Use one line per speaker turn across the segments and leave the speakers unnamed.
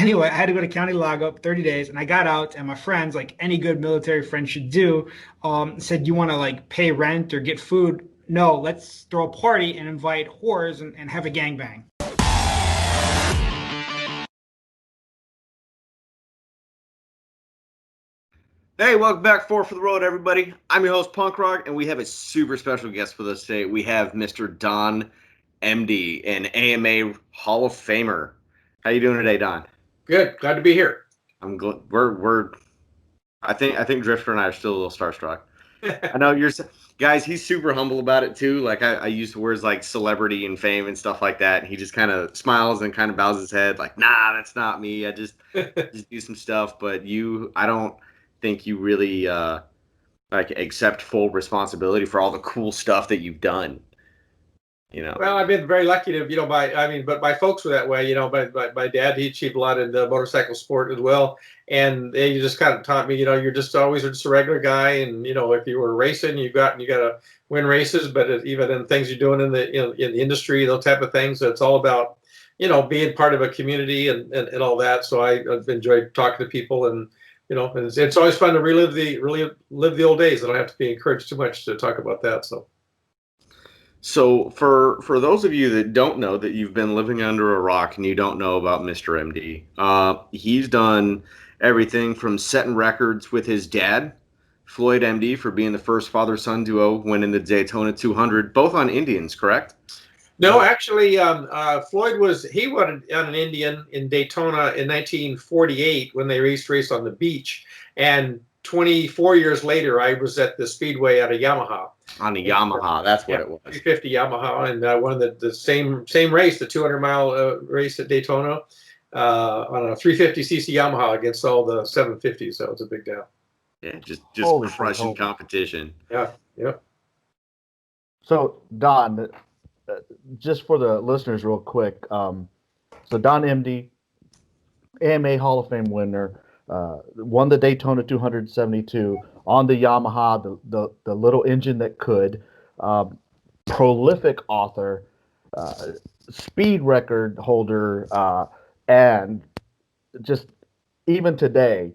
anyway, I had to go to county lockup, 30 days, and I got out. And my friends, like any good military friend should do, said, "You want to like pay rent or get food? No, let's throw a party and invite whores and have a gangbang."
Hey, welcome back for the road, everybody. I'm your host, Punk Rock, and we have a super special guest with us today. We have Mr. Don MD, an AMA Hall of Famer. How you doing today, Don?
Good. Glad to be here.
I'm glad we're. I think Drifter and I are still a little starstruck. I know you're guys. He's super humble about it too. Like I use words like celebrity and fame and stuff like that. And he just kind of smiles and kind of bows his head, like, "Nah, that's not me. I just do some stuff." But I don't think you really like accept full responsibility for all the cool stuff that you've done.
Well, I've been very lucky to, but my folks were that way. My dad, he achieved a lot in the motorcycle sport as well. And they just kind of taught me, you're just always just a regular guy. And, if you were racing, you got to win races. But even in things you're doing in the industry, those type of things, it's all about, being part of a community and all that. So I've enjoyed talking to people and, it's always fun to relive the old days. I don't have to be encouraged too much to talk about that.
So for those of you that don't know, that you've been living under a rock and you don't know about Mr. MD, he's done everything from setting records with his dad, Floyd MD, for being the first father-son duo winning the Daytona 200, both on Indians, correct?
No, actually, Floyd he won on an Indian in Daytona in 1948 when they raced on the beach, and 24 years later, I was at the Speedway at a Yamaha.
On a Yamaha, that's what it was.
350 Yamaha, and I won the same race, the 200-mile race at Daytona, on a 350cc Yamaha against all the 750s. So it was a big deal.
Yeah, just crushing competition.
Yeah.
So Don, just for the listeners, real quick. So Don MD, AMA Hall of Fame winner, won the Daytona 272 on the Yamaha, the little engine that could. Prolific author, speed record holder, and just even today,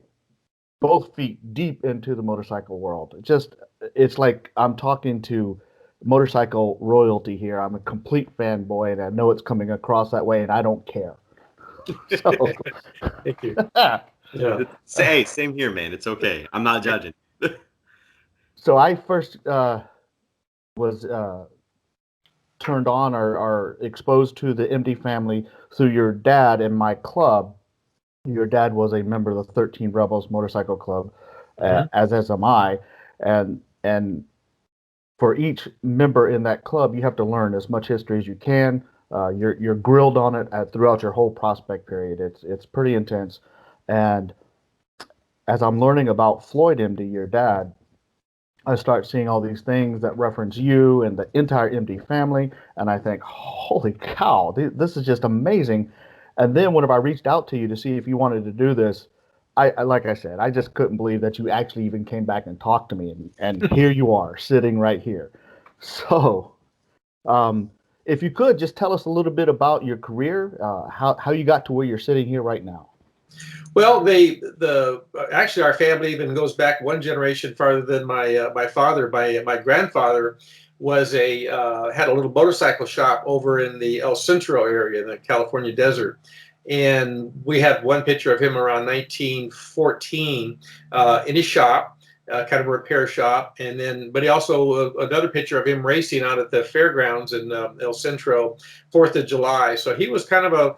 both feet deep into the motorcycle world. It's like I'm talking to motorcycle royalty here. I'm a complete fanboy, and I know it's coming across that way, and I don't care. So,
thank you.
Yeah. Hey, same here, man. It's okay. I'm not judging.
So I first was turned on or exposed to the MD family through your dad and my club. Your dad was a member of the 13 Rebels Motorcycle Club, as am I, and for each member in that club, you have to learn as much history as you can. You're grilled on it throughout your whole prospect period. It's pretty intense. And as I'm learning about Floyd MD, your dad, I start seeing all these things that reference you and the entire MD family, and I think, holy cow, this is just amazing. And then whenever I reached out to you to see if you wanted to do this, I like I said, I just couldn't believe that you actually even came back and talked to me, and here you are sitting right here. So, if you could just tell us a little bit about your career, how you got to where you're sitting here right now.
Well, actually our family even goes back one generation farther than my father. My grandfather was had a little motorcycle shop over in the El Centro area in the California desert. And we have one picture of him around 1914 in his shop, kind of a repair shop. But he also, another picture of him racing out at the fairgrounds in El Centro, 4th of July. So he was kind of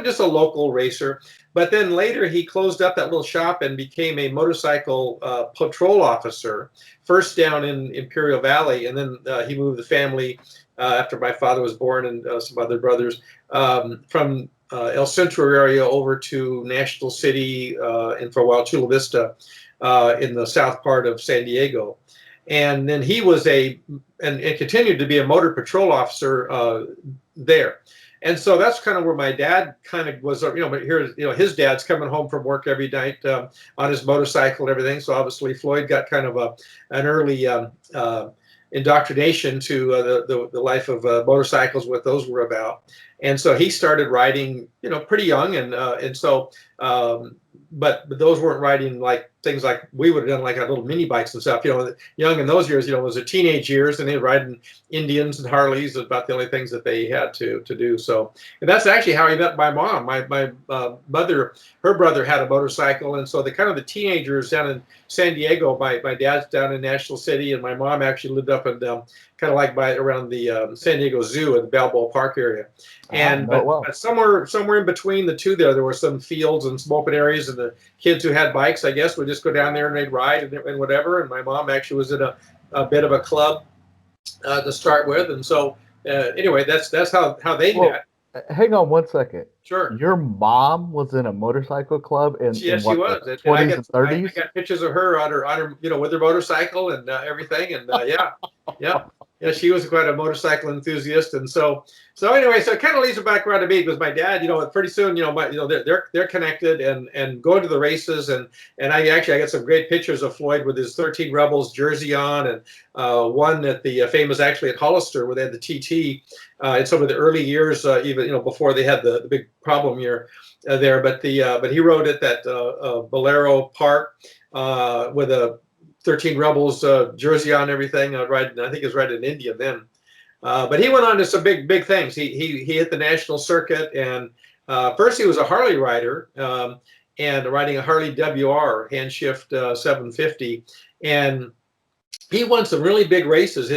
just a local racer. But then later he closed up that little shop and became a motorcycle patrol officer, first down in Imperial Valley. And then he moved the family after my father was born and some other brothers from El Centro area over to National City and for a while Chula Vista in the south part of San Diego. And then he was and continued to be a motor patrol officer there. And so that's kind of where my dad kind of was, but here, his dad's coming home from work every night on his motorcycle and everything. So obviously Floyd got kind of an early indoctrination to the life of motorcycles, what those were about. And so he started riding, pretty young, and so. But those weren't riding like things like we would have done, like little mini bikes and stuff. Young in those years, was their teenage years, and they were riding Indians and Harleys, about the only things that they had to do. So, and that's actually how he met my mom. My mother, her brother had a motorcycle, and so the teenagers down in San Diego. My dad's down in National City, and my mom actually lived up in kind of like around the San Diego Zoo in the Balboa Park area. And but somewhere in between the two there were some fields and some open areas, and the kids who had bikes, I guess, would just go down there and they'd ride and whatever. And my mom actually was in a bit of a club to start with, and so anyway, that's how they met.
Hang on one second.
Sure.
Your mom was in a motorcycle club in
yes, she was.
The 20s and 30s?
I got pictures of her on her with her motorcycle and everything, and yeah, she was quite a motorcycle enthusiast, and so anyway, so it kind of leads it back around to me, because my dad, pretty soon, they're connected and going to the races, and I got some great pictures of Floyd with his 13 Rebels jersey on, and one at the famous, actually at Hollister, where they had the TT in some of the early years, even before they had the big problem year there, but he rode at that Bolero Park with a 13 Rebels jersey on, everything. I think he was riding an Indian then. But he went on to some big things. He hit the national circuit, and first he was a Harley rider, and riding a Harley WR hand shift 750, and he won some really big races.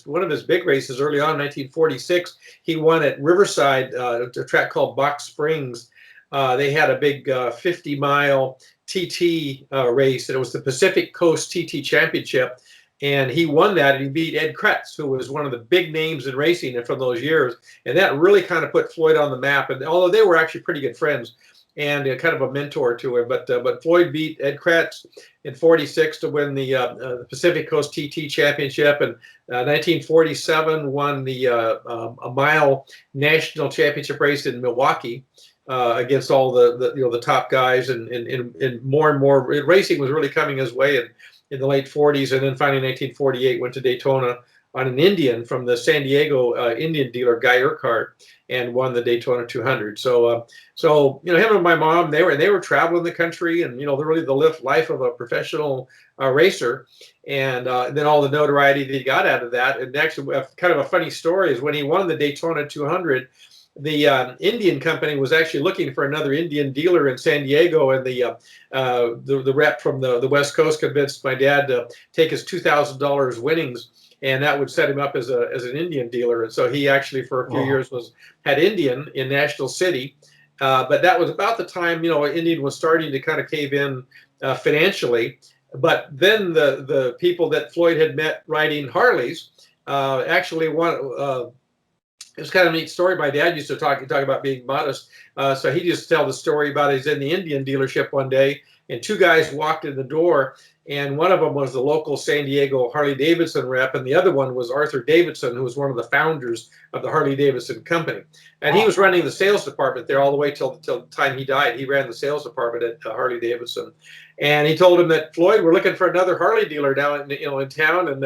One of his big races early on, 1946, he won at Riverside, a track called Box Springs. They had a big 50-mile TT race, and it was the Pacific Coast TT Championship, and he won that, and he beat Ed Kretz, who was one of the big names in racing from those years, and that really kind of put Floyd on the map. And although they were actually pretty good friends and kind of a mentor to him, but Floyd beat Ed Kretz in 46 to win the Pacific Coast TT Championship, and 1947 won the a mile national championship race in Milwaukee. Against all the top guys, and more racing was really coming his way in the late 40s, and then finally in 1948 went to Daytona on an Indian from the San Diego Indian dealer Guy Urquhart, and won the Daytona 200. So him and my mom, they were traveling the country, and really the life of a professional racer, and then all the notoriety that he got out of that. And actually, kind of a funny story is when he won the Daytona 200. The Indian company was actually looking for another Indian dealer in San Diego, and the rep from the West Coast convinced my dad to take his $2,000 winnings, and that would set him up as an Indian dealer. And so he actually for a few years had Indian in National City, but that was about the time Indian was starting to kind of cave in financially. But then the people that Floyd had met riding Harleys actually won. It was kind of a neat story. My dad used to talk about being modest. So he just tell the story about he's in the Indian dealership one day, and two guys walked in the door, and one of them was the local San Diego Harley Davidson rep, and the other one was Arthur Davidson, who was one of the founders of the Harley Davidson company. And he was running the sales department there all the way till the time he died. He ran the sales department at Harley Davidson. And he told him that, Floyd, we're looking for another Harley dealer down in town. And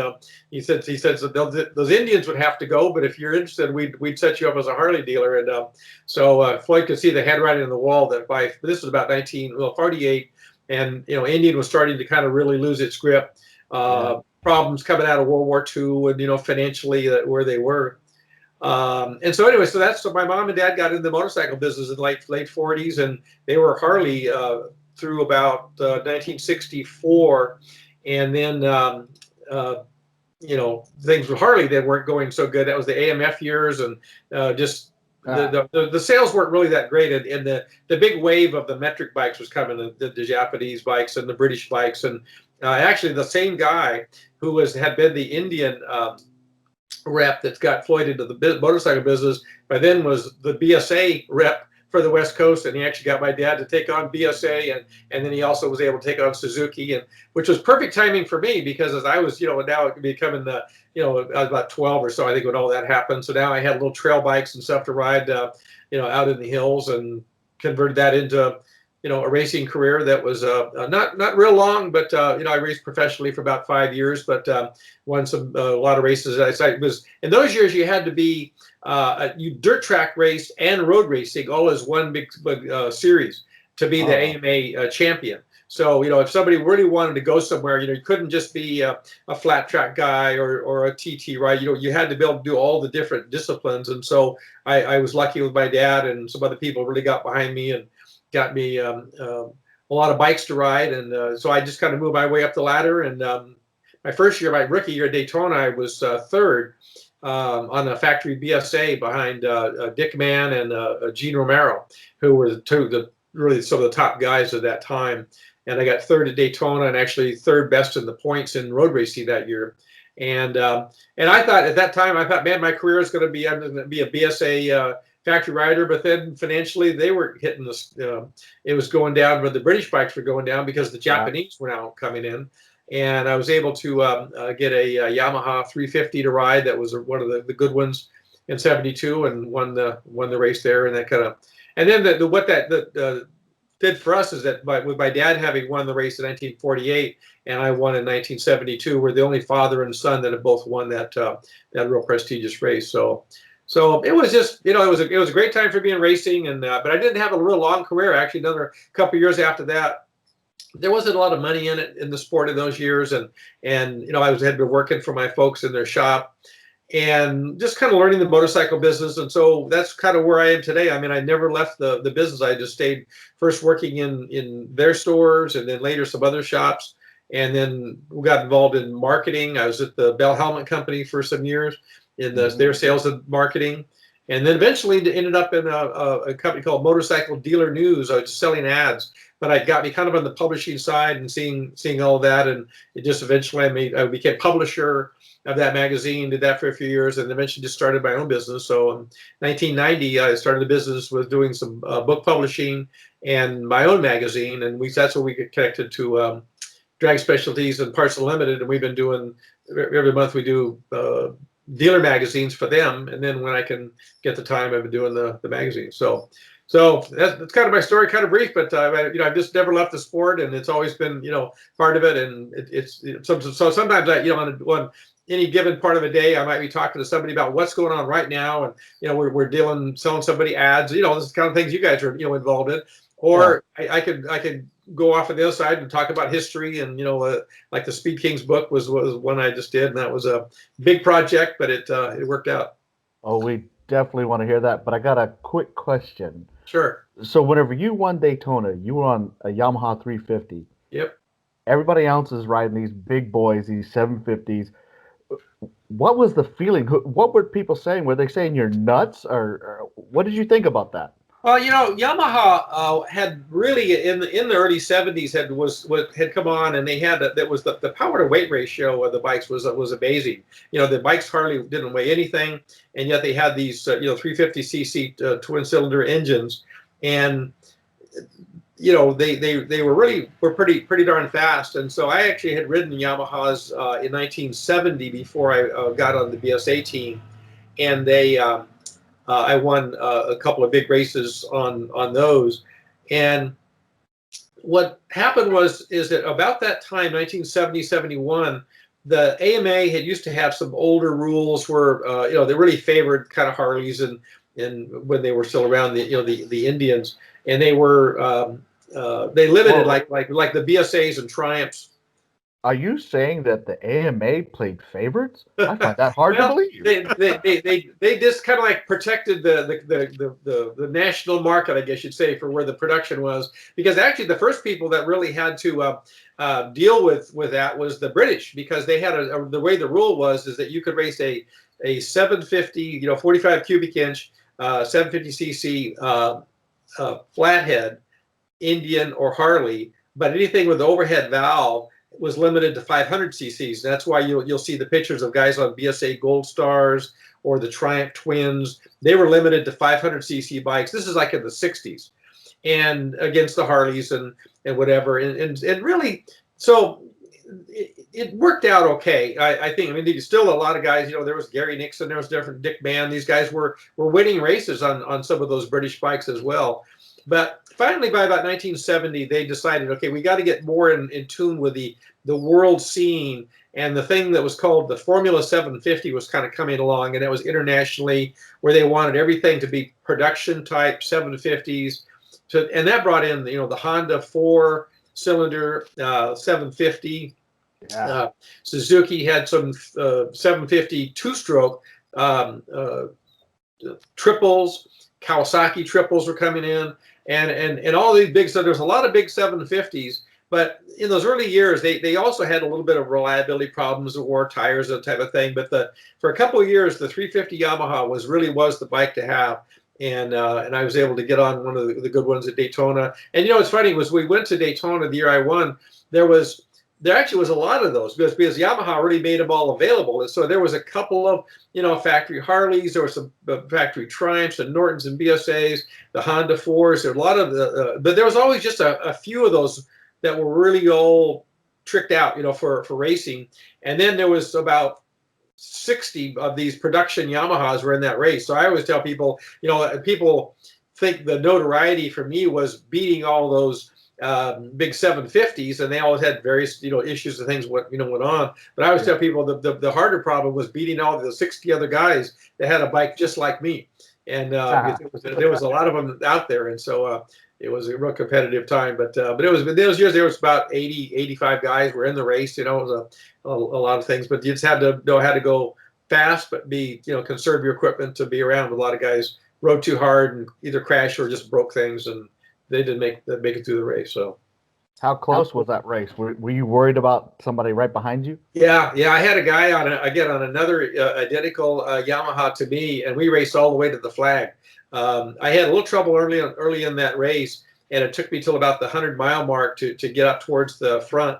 he said so those Indians would have to go, but if you're interested, we'd set you up as a Harley dealer. And so Floyd could see the handwriting on the wall that this was about 1948. And Indian was starting to kind of really lose its grip. Problems coming out of World War II, and financially where they were. And so anyway, so my mom and dad got into the motorcycle business in the late 40s, and they were Harley through about 1964, and then things with Harley that weren't going so good. That was the AMF years, and the sales weren't really that great, and the big wave of the metric bikes was coming, the Japanese bikes and the British bikes, and actually the same guy who had been the Indian rep that got Floyd into the motorcycle business by then was the BSA rep for the West Coast, and he actually got my dad to take on BSA, and then he also was able to take on Suzuki, and which was perfect timing for me, because as I was now becoming I was about 12 or so, I think, when all that happened. So now I had little trail bikes and stuff to ride out in the hills, and converted that into a racing career that was not real long, but I raced professionally for about 5 years, but won a lot of races. I was in those years you had to be you dirt track race and road racing all as one big series to be the AMA champion. So, if somebody really wanted to go somewhere, you couldn't just be a flat track guy or a TT, right? You had to be able to do all the different disciplines. And so I was lucky with my dad, and some other people really got behind me and got me a lot of bikes to ride. And so I just kind of moved my way up the ladder. And my first year, my rookie year at Daytona, I was third on the factory BSA behind Dick Mann and Gene Romero, who were really some of the top guys at that time. And I got third at Daytona and actually third best in the points in road racing that year. And I thought at that time, man, my career is going to be, I'm going to be a BSA factory rider. But then financially, they were hitting this. It was going down, but the British bikes were going down because the Japanese were now coming in. And I was able to get a Yamaha 350 to ride. That was one of the good ones in '72, and won the race there. And that kind of, and then what that did for us is that with my dad having won the race in 1948 and I won in 1972, we're the only father and son that have both won that real prestigious race. So it was just, it was a great time for me in racing. And but I didn't have a real long career. Actually, another couple of years after that, there wasn't a lot of money in the sport in those years, and I had been working for my folks in their shop and just kind of learning the motorcycle business. And so that's kind of where I am today. I mean, I never left the business. I just stayed first working in their stores, and then later some other shops, and then we got involved in marketing. I was at the Bell Helmet Company for some years in their sales and marketing, and then eventually ended up in a company called Motorcycle Dealer News. I was selling ads, but it got me kind of on the publishing side and seeing all that, and it just eventually I became publisher of that magazine. Did that for a few years, and eventually just started my own business. So in 1990, I started the business with doing some book publishing and my own magazine, and that's where we get connected to Drag Specialties and Parts Unlimited, and we've been doing every month we do dealer magazines for them, and then when I can get the time, I've been doing the magazine. So that's kind of my story, kind of brief, but I've just never left the sport, and it's always been part of it. And so sometimes on any given part of a day, I might be talking to somebody about what's going on right now, and we're selling somebody ads. This is the kind of things you guys are involved in, or I could go off on the other side and talk about history, and like the Speed Kings book was one I just did, and that was a big project, but it worked out.
Oh, we definitely want to hear that, but I got a quick question.
Sure.
So whenever you won Daytona, you were on a Yamaha 350.
Yep.
Everybody else is riding these big boys, these 750s. What was the feeling? What were people saying? Were they saying you're nuts, or what did you think about that?
Well, Yamaha had really in the early '70s had come on, and they had that was the power to weight ratio of the bikes was amazing. The bikes hardly didn't weigh anything, and yet they had these 350cc twin cylinder engines, and they were pretty darn fast. And so I actually had ridden Yamahas in 1970 before I got on the BSA team, and I won a couple of big races on those. And what happened is that about that time, 1970, 71, the AMA had used to have some older rules where they really favored kind of Harleys and when they were still around the Indians, and they were they limited like the BSAs and Triumphs.
Are you saying that the AMA played favorites? I find that hard to believe.
They just kind of like protected the national market, I guess you'd say, for where the production was, because actually the first people that really had to deal with that was the British, because they had the way the rule was is that you could race a 750 45 cubic inch 750cc flathead Indian or Harley, but anything with the overhead valve was limited to 500 cc's. That's why you'll see the pictures of guys on BSA Gold Stars or the Triumph Twins. They were limited to 500 cc bikes. This is like in the 60s, and against the Harleys and whatever. And really, so it worked out okay. I think. I mean, there's still a lot of guys. There was Gary Nixon. There was Dick Mann. These guys were winning races on some of those British bikes as well. But finally, by about 1970, they decided, okay, we got to get more in tune with the world scene. And the thing that was called the Formula 750 was kind of coming along, and it was internationally where they wanted everything to be production type 750s. So, and that brought in, the Honda 4-cylinder 750.
Yeah.
Suzuki had some 750 two-stroke triples. Kawasaki triples were coming in, and all these big. So there's a lot of big 750s. But in those early years, they also had a little bit of reliability problems, wore tires, that type of thing. But for a couple of years, the 350 Yamaha was the bike to have. And I was able to get on one of the good ones at Daytona. And what's funny was we went to Daytona the year I won. There actually was a lot of those because Yamaha really made them all available. And so there was a couple of factory Harleys, there were some factory Triumphs and Nortons and BSAs, the Honda 4s. There were a lot of but there was always just a few of those that were really all tricked out, for racing. And then there was about 60 of these production Yamahas were in that race. So I always tell people, people think the notoriety for me was beating all those big 750s, and they always had various issues and things went on. But I always tell people the harder problem was beating all the 60 other guys that had a bike just like me. And there was a lot of them out there, and so it was a real competitive time. But it was in those years there was about 85 guys were in the race. It was a lot of things, but you just had to know how to go fast, but conserve your equipment to be around. A lot of guys rode too hard and either crashed or just broke things, and they didn't make it through the race. So,
how close was that race? Were you worried about somebody right behind you?
Yeah. I had a guy on another identical Yamaha to me, and we raced all the way to the flag. I had a little trouble early in that race, and it took me till about the 100-mile mark to get up towards the front.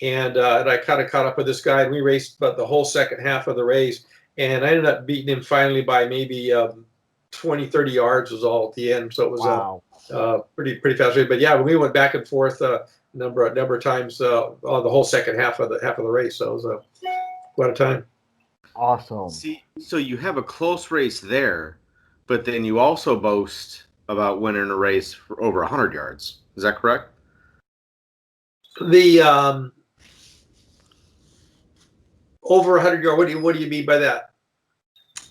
And I kind of caught up with this guy, and we raced about the whole second half of the race. And I ended up beating him finally by maybe 20, 30 yards was all at the end. So it was pretty fast race. But yeah, we went back and forth a number of times on the whole second half of the race. So it was quite a time.
Awesome.
See, so you have a close race there, but then you also boast about winning a race for over 100 yards. Is that correct?
The over 100 yard. What do you mean by that?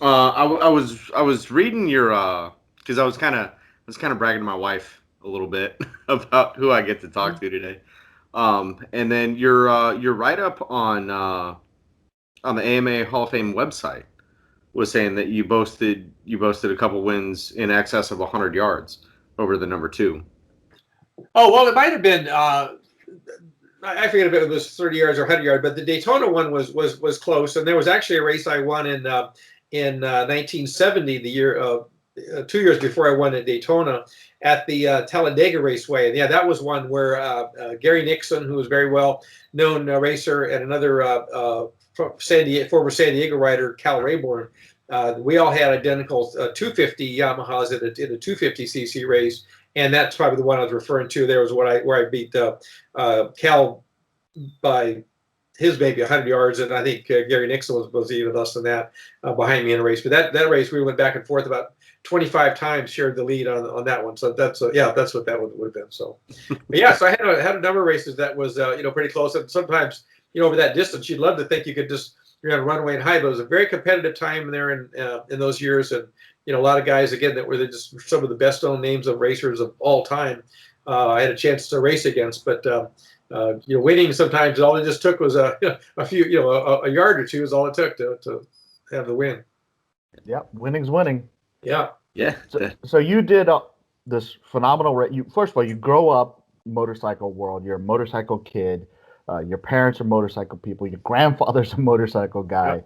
I was reading your because I was kind of bragging to my wife a little bit about who I get to talk to today. And then your write up on the AMA Hall of Fame website was saying that you boasted a couple wins in excess of 100 yards over the number 2.
Oh, well, it might have been. I forget if it was 30 yards or 100 yards, but the Daytona one was close. And there was actually a race I won in 1970, the year 2 years before I won at Daytona, at the Talladega Raceway. And yeah, that was one where Gary Nixon, who was a very well known racer, and another former San Diego rider, Cal Rayborn, we all had identical 250 Yamahas in a 250cc race. And that's probably the one I was referring to. There was where I beat Cal by his maybe 100 yards, and I think Gary Nixon was even less than that behind me in a race. But that race we went back and forth about 25 times, shared the lead on that one. So that's what that would have been. So, but yeah, so I had a number of races that was pretty close, and sometimes over that distance you'd love to think you could just on a runaway and high, but it was a very competitive time there in those years, and a lot of guys again that were just some of the best known names of racers of all time. I had a chance to race against, but winning sometimes all it just took was a few, a yard or two is all it took to have the win.
Yep, winning's winning.
Yeah.
So you did this phenomenal race. First of all, you grow up motorcycle world. You're a motorcycle kid. Your parents are motorcycle people. Your grandfather's a motorcycle guy.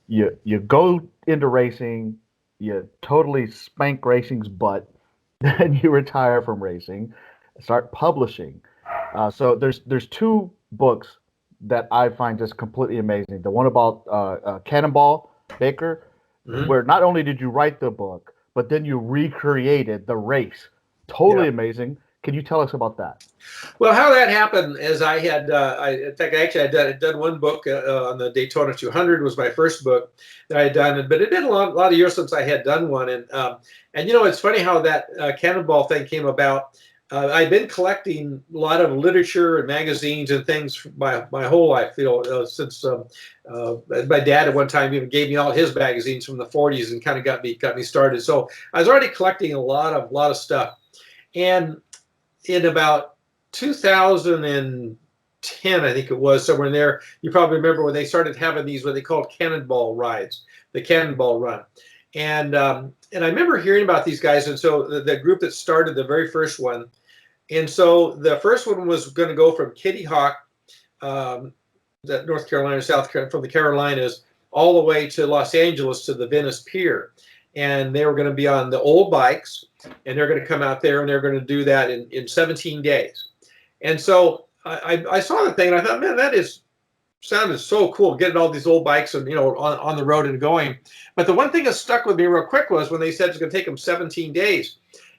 Yep. You go into racing. You totally spank racing's butt. Then you retire from racing, start publishing. So there's 2 books that I find just completely amazing. The one about Cannonball Baker, where not only did you write the book, but then you recreated the race. Totally amazing. Can you tell us about that?
Well, how that happened is I had, in fact, actually I'd done one book on the Daytona 200 was my first book that I had done, but it had been a lot of years since I had done one, and you know, it's funny how that Cannonball thing came about. I've been collecting a lot of literature and magazines and things my whole life, you know, since my dad at one time even gave me all his magazines from the 40s and kind of got me started. So I was already collecting a lot of stuff, and in about 2010, I think it was, somewhere in there, you probably remember when they started having these, what they called Cannonball rides, the Cannonball Run. And I remember hearing about these guys. And so the group that started the very first one, and so the first one was going to go from Kitty Hawk, North Carolina, South Carolina, from the Carolinas, all the way to Los Angeles to the Venice Pier. And they were going to be on the old bikes, and they're going to come out there and they're going to do that in 17 days. And so I saw the thing and I thought, man, that sounded so cool, getting all these old bikes and, you know, on the road and going. But the one thing that stuck with me real quick was when they said it's going to take them 17 days.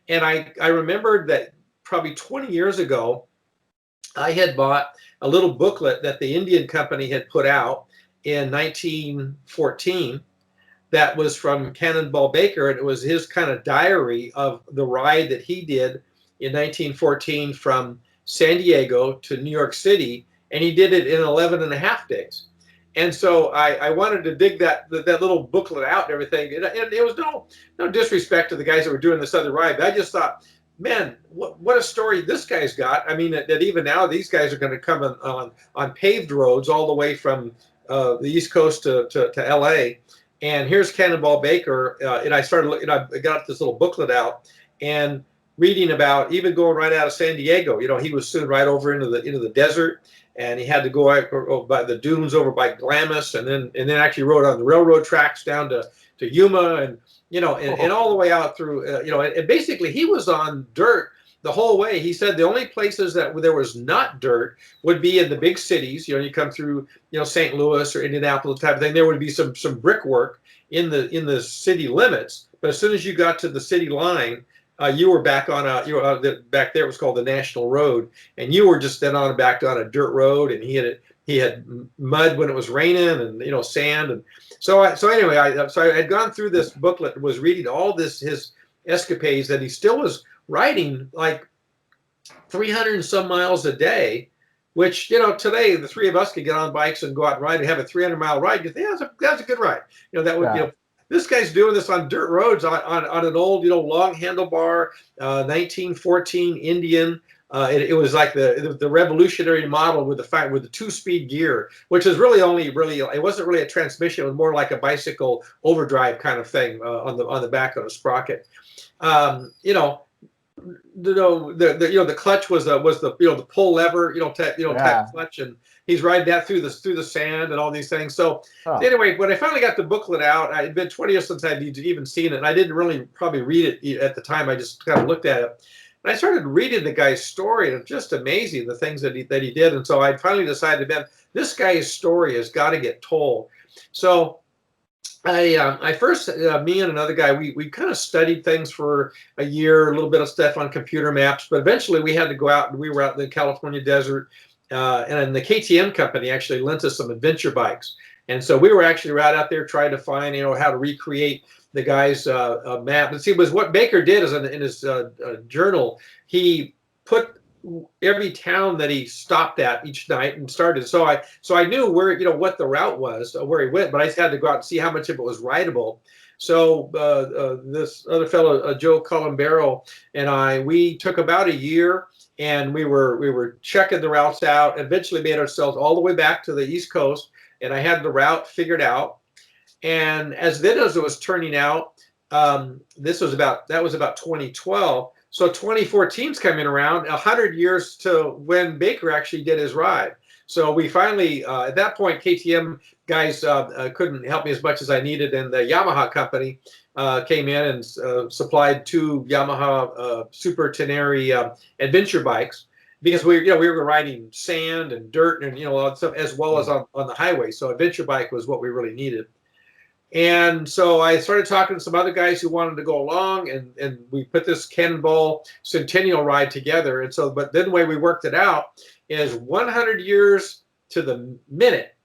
And I remembered that probably 20 years ago, I had bought a little booklet that the Indian Company had put out in 1914 that was from Cannonball Baker, and it was his kind of diary of the ride that he did in 1914 from San Diego to New York City, and he did it in 11 and a half days. And so I wanted to dig that little booklet out and everything, and it was no disrespect to the guys that were doing this other ride, but I just thought, man, what a story this guy's got. I mean, that even now these guys are going to come on paved roads all the way from the East Coast to LA. And here's Cannonball Baker, and I started looking. I got this little booklet out and reading about even going right out of San Diego. You know, he was soon right over into the desert, and he had to go out by the dunes over by Glamis, and then actually rode on the railroad tracks down to Yuma, and you know, and all the way out through. You know, and basically he was on dirt the whole way. He said the only places that there was not dirt would be in the big cities. You know, you come through, you know, St. Louis or Indianapolis type of thing. There would be some brickwork in the city limits, but as soon as you got to the city line, you were back on back there it was called the National Road, and you were just then back on a dirt road, and he had mud when it was raining, and you know, sand, and so anyway, I had gone through this booklet and was reading all his escapades that he still was riding like 300 and some miles a day, which, you know, today the three of us could get on bikes and go out and ride and have a 300-mile ride. You think that's a good ride. You know, that would, you know, this guy's doing this on dirt roads on an old, you know, long handlebar 1914 Indian. It was like the revolutionary model with the 2-speed gear, which is really it wasn't really a transmission. It was more like a bicycle overdrive kind of thing on the back of a sprocket. You know, the clutch was the pull lever, type clutch, and he's riding that through the sand and all these things. So anyway, when I finally got the booklet out, it had been 20 years since I'd even seen it, and I didn't really probably read it at the time. I just kind of looked at it, and I started reading the guy's story, and it's just amazing the things that he did. And so I finally decided, man, this guy's story has got to get told. So I first, me and another guy, we kind of studied things for a year, a little bit of stuff on computer maps, but eventually we had to go out, and we were out in the California desert, and the KTM company actually lent us some adventure bikes. And so we were actually right out there trying to find, how to recreate the guy's map. And see, was what Baker did is in his journal, he put every town that he stopped at each night and started. So I knew where, what the route was, where he went, but I just had to go out and see how much of it was rideable. So this other fellow, Joe Columbero, and we took about a year, and we were checking the routes out. Eventually made ourselves all the way back to the East Coast, and I had the route figured out. And as it was turning out, that was about 2012. So 2014's coming around, 100 years to when Baker actually did his ride. So we finally, at that point, KTM guys couldn't help me as much as I needed, and the Yamaha company came in and supplied 2 Yamaha Super Tenere adventure bikes, because we were riding sand and dirt and as well as on the highway. So adventure bike was what we really needed. And so I started talking to some other guys who wanted to go along, and we put this Cannonball Centennial ride together. And so, but then the way we worked it out is 100 years to the minute.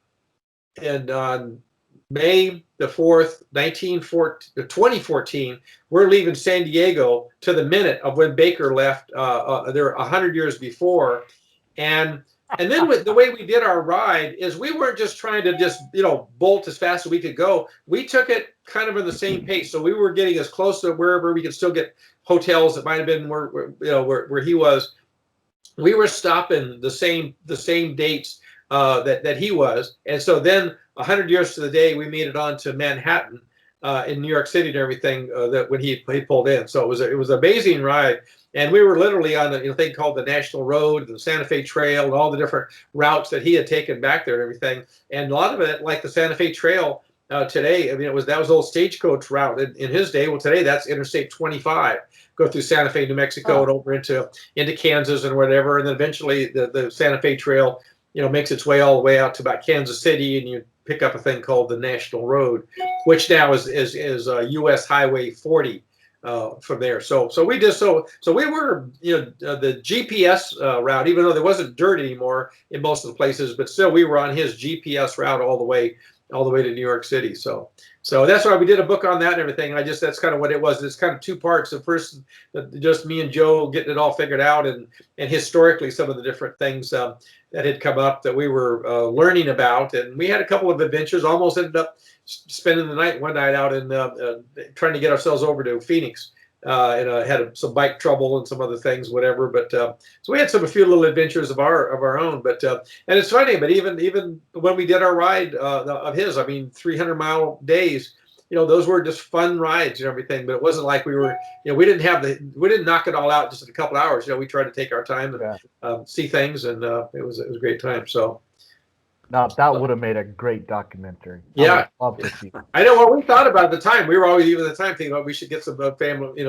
And on May the 4th, 2014, we're leaving San Diego to the minute of when Baker left there 100 years before. And then with the way we did our ride is we weren't just trying to just, bolt as fast as we could go. We took it kind of in the same pace. So we were getting as close to wherever we could still get hotels that might have been where he was. We were stopping the same dates that he was. And so then 100 years to the day, we made it on to Manhattan in New York City and everything that when he pulled in. So it was an amazing ride. And we were literally on a thing called the National Road, the Santa Fe Trail, and all the different routes that he had taken back there and everything. And a lot of it, like the Santa Fe Trail today, I mean, that was old stagecoach route in his day. Well, today that's Interstate 25, go through Santa Fe, New Mexico, and over into Kansas and whatever. And then eventually the Santa Fe Trail, makes its way all the way out to about Kansas City, and you pick up a thing called the National Road, which now is U.S. Highway 40. From there, so we were the GPS route, even though there wasn't dirt anymore in most of the places, but still we were on his GPS route all the way to New York City. So that's why we did a book on that and everything. That's kind of what it was. It's kind of two parts. The first, just me and Joe getting it all figured out, and historically some of the different things that had come up that we were learning about, and we had a couple of adventures. Almost ended up spending the night one night out in trying to get ourselves over to Phoenix, and had some bike trouble and some other things, whatever. But so we had a few little adventures of our own. But and it's funny, but even when we did our ride of his, 300-mile days, those were just fun rides and everything. But it wasn't like we were, we didn't knock it all out just in a couple hours. We tried to take our time and see things, and it was a great time. So.
Now that would have made a great documentary.
Yeah,
love to see.
I know what we thought about at the time. We were always even at the time thinking, we should get some family,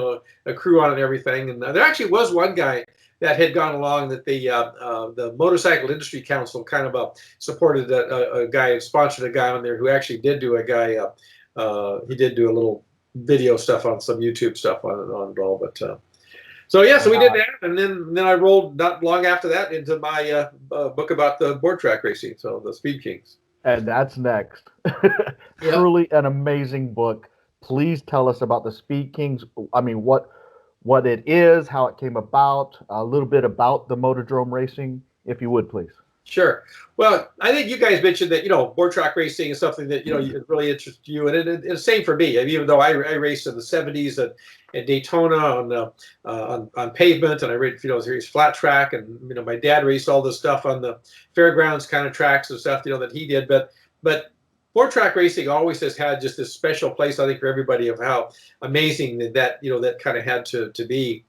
a crew on and everything. And there actually was one guy that had gone along that the Motorcycle Industry Council kind of supported a guy, sponsored a guy on there who actually did do a guy. He did do a little video stuff on some YouTube stuff on it all, but. So we did that, and then I rolled not long after that into my book about the board track racing, so the Speed Kings.
And that's next. Truly an amazing book. Please tell us about the Speed Kings. I mean, what it is, how it came about, a little bit about the motordrome racing, if you would, please.
Sure. Well, I think you guys mentioned that board track racing is something that it really interests you, and it's same for me. Even though I raced in the '70s at Daytona on pavement, and I raced flat track, and my dad raced all this stuff on the fairgrounds kind of tracks and stuff that he did. But board track racing always has had just this special place, I think, for everybody, of how amazing that kind of had to be.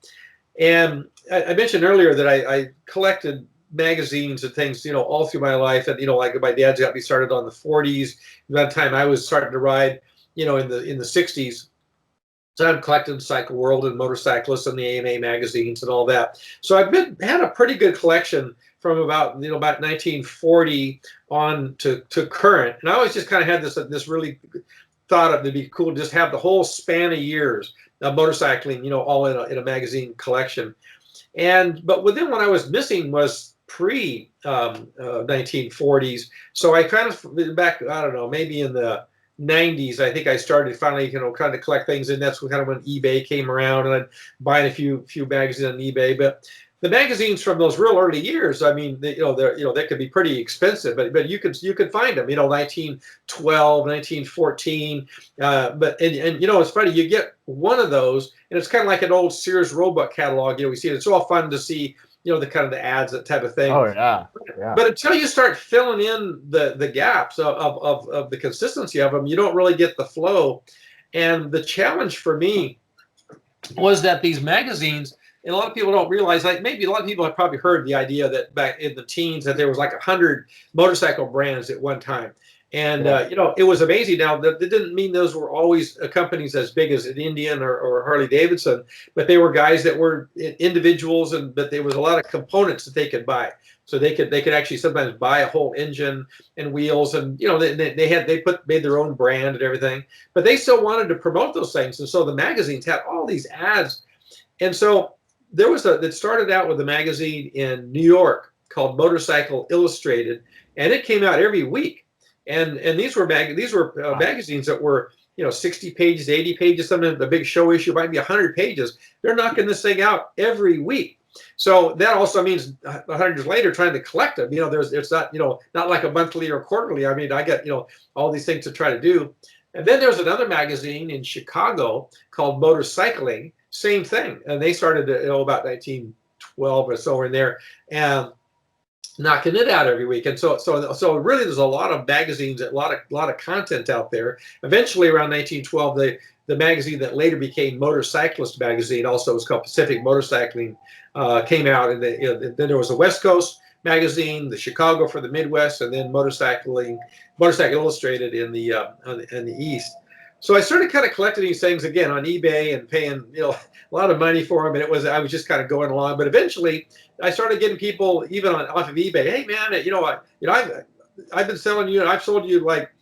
And I mentioned earlier that I collected magazines and things, all through my life. And, like my dad's got me started on the 40s. By the time I was starting to ride, in the 60s. So I'm collecting Cycle World and Motorcyclists and the AMA magazines and all that. So I've had a pretty good collection from about 1940 on to current. And I always just kind of had this really thought it'd be cool to just have the whole span of years of motorcycling, all in a magazine collection. But within what I was missing was pre 1940s. So I kind of back, I don't know, maybe in the 90s, I think I started finally, kind of collect things, and that's kind of when eBay came around, and I'd buy a few magazines on eBay. But the magazines from those real early years, they could be pretty expensive, but you could find them, 1912, 1914. But it's funny, you get one of those, and it's kind of like an old Sears Roebuck catalog. We see it. It's all fun to see. The kind of the ads, that type of thing.
Oh yeah.
But until you start filling in the gaps of the consistency of them, you don't really get the flow. And the challenge for me was that these magazines, and a lot of people don't realize, like maybe a lot of people have probably heard the idea that back in the teens that there was like 100 motorcycle brands at one time. And
Yeah.
it was amazing. Now that didn't mean those were always companies as big as an Indian or Harley Davidson, but they were guys that were individuals, but there was a lot of components that they could buy. So they could actually sometimes buy a whole engine and wheels, and they made their own brand and everything. But they still wanted to promote those things, and so the magazines had all these ads. And so that started out with a magazine in New York called Motorcycle Illustrated, and it came out every week. And these were magazines that were 60 pages, 80 pages. Sometimes the big show issue might be 100 pages. They're knocking this thing out every week. So that also means 100 years later trying to collect them. It's not like a monthly or quarterly. I mean, I got all these things to try to do. And then there's another magazine in Chicago called Motorcycling. Same thing, and they started about 1912 or so in there, and knocking it out every week. And so really there's a lot of magazines, a lot of content out there. Eventually around 1912, the magazine that later became Motorcyclist magazine, also was called Pacific Motorcycling, came out. And then there was a West Coast magazine, the Chicago for the Midwest, and then Motorcycle Illustrated in the East. So I started kind of collecting these things again on eBay and paying a lot of money for them, and I was just kind of going along. But eventually, I started getting people even off of eBay. Hey man, I've been selling you. I've sold you like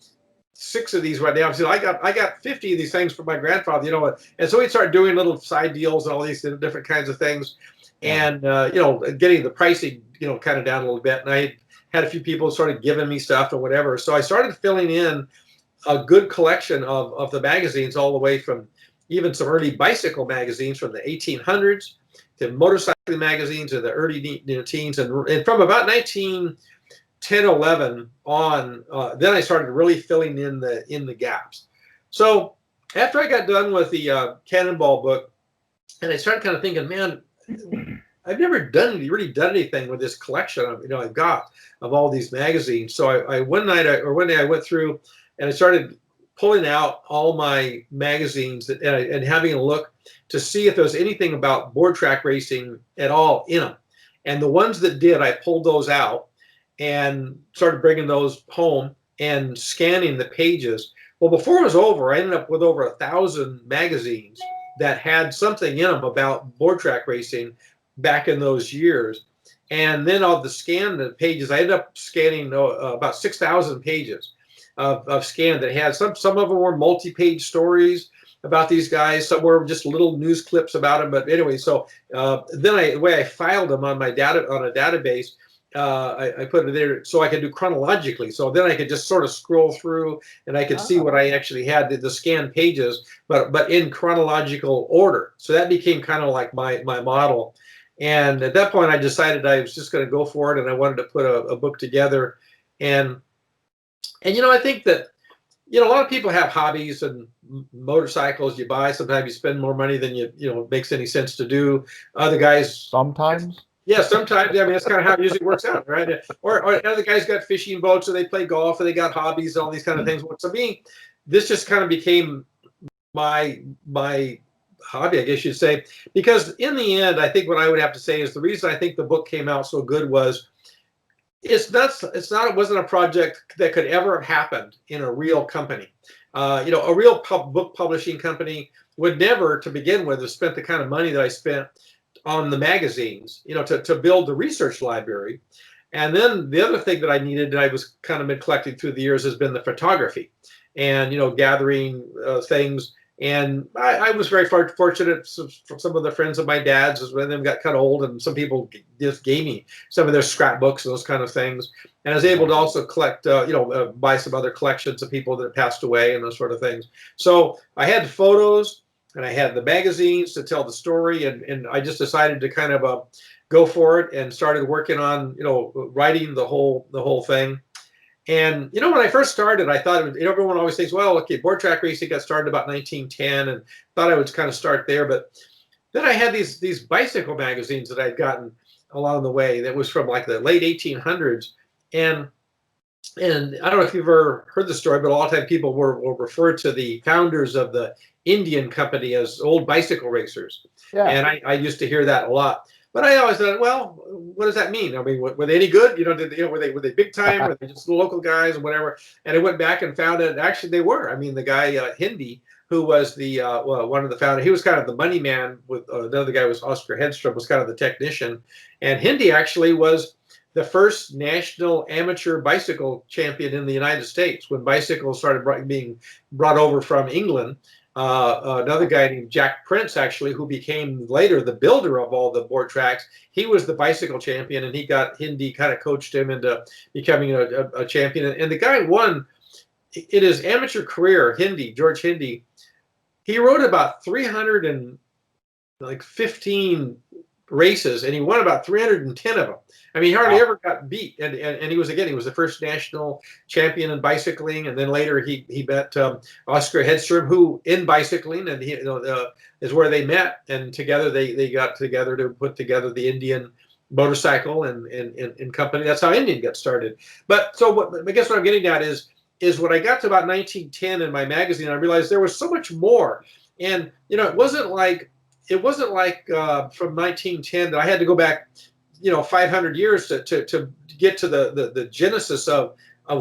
6 of these right now. I said I got 50 of these things from my grandfather. And so we started doing little side deals and all these different kinds of things, and getting the pricing kind of down a little bit. And I had a few people started giving me stuff or whatever. So I started filling in a good collection of the magazines, all the way from even some early bicycle magazines from the 1800s to motorcycling magazines in the early teens, and from about 1910, 11 on, then I started really filling in the gaps. So after I got done with the Cannonball book, and I started kind of thinking, man, I've never really done anything with this collection I've got of all these magazines. So one day I went through and I started pulling out all my magazines and having a look to see if there was anything about board track racing at all in them. And the ones that did, I pulled those out and started bringing those home and scanning the pages. Well, before it was over, I ended up with over 1,000 magazines that had something in them about board track racing back in those years. And then of the scanned pages, I ended up scanning about 6,000 pages of scan that had some of them were multi-page stories about these guys. Some were just little news clips about them. But anyway, so then the way I filed them on my database, I put it there so I could do chronologically. So then I could just sort of scroll through and I could see what I actually had, the scanned pages, but in chronological order. So that became kind of like my model. And at that point, I decided I was just going to go for it, and I wanted to put a book together. And I think that a lot of people have hobbies and motorcycles you buy. Sometimes you spend more money than it makes any sense to do. Other guys
sometimes.
Yeah, sometimes. I mean, that's kind of how it usually works out, right? Or other guys got fishing boats, or they play golf, or they got hobbies, and all these kind of things. So me, this just kind of became my hobby, I guess you'd say, because in the end, I think what I would have to say is the reason I think the book came out so good was it wasn't a project that could ever have happened in a real company. A real book publishing company would never, to begin with, have spent the kind of money that I spent on the magazines, to build the research library. And then the other thing that I needed, that I was kind of been collecting through the years, has been the photography and, gathering things. And I was very fortunate. Some of the friends of my dad's, when them got kind of old, and some people just gave me some of their scrapbooks and those kind of things. And I was able to also collect, buy some other collections of people that had passed away and those sort of things. So I had photos and I had the magazines to tell the story. And I just decided to kind of go for it and started working on, writing the whole thing. And, when I first started, I thought, everyone always thinks, well, okay, board track racing got started about 1910, and thought I would kind of start there. But then I had these bicycle magazines that I'd gotten along the way that was from like the late 1800s. And I don't know if you've ever heard the story, but a lot of times people will refer to the founders of the Indian company as old bicycle racers.
Yeah.
And I used to hear that a lot. But I always thought, well, what does that mean? I mean, were they any good? Were they big time? Were they just local guys or whatever? And I went back and found that actually they were. I mean, the guy Hindi, who was the one of the founders, he was kind of the money man. With another guy was Oscar Hedstrom, was kind of the technician, and Hindi actually was the first national amateur bicycle champion in the United States when bicycles started being brought over from England. Another guy named Jack Prince, actually, who became later the builder of all the board tracks, he was the bicycle champion, and he got Hindi, kind of coached him into becoming a champion. And the guy won in his amateur career. George Hindi, he rode about 315 races, and he won about 310 of them. I mean, he hardly ever got beat, and he was the first national champion in bicycling, and then later he met Oscar Hedstrom, who in bicycling, and he is where they met, and together they got together to put together the Indian motorcycle and company. That's how Indian got started. But so I guess what I'm getting at is when I got to about 1910 in my magazine, I realized there was so much more, and it wasn't like from 1910 that I had to go back 500 years to get to the genesis of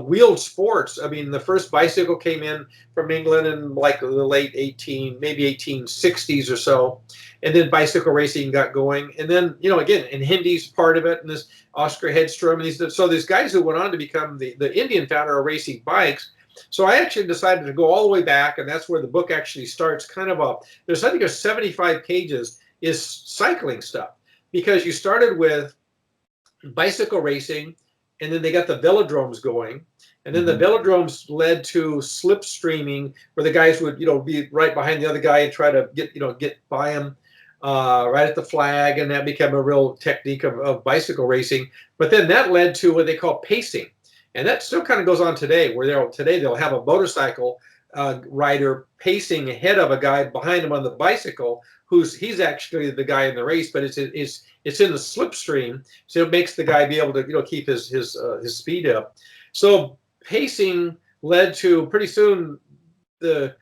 wheeled sports. I mean, the first bicycle came in from England in like the late 1860s or so, and then bicycle racing got going. And then again, and Hindy's part of it, and this Oscar Hedstrom, and these guys who went on to become the Indian founder of racing bikes. So I actually decided to go all the way back, and that's where the book actually starts. Kind of I think there's 75 pages is cycling stuff, because you started with bicycle racing, and then they got the velodromes going, and then the velodromes led to slipstreaming, where the guys would be right behind the other guy and try to get by him right at the flag, and that became a real technique of bicycle racing. But then that led to what they call pacing. And that still kind of goes on today, where they'll have a motorcycle rider pacing ahead of a guy behind him on the bicycle, he's actually the guy in the race, but it's in the slipstream, so it makes the guy be able to keep his speed up. So pacing led to pretty soon the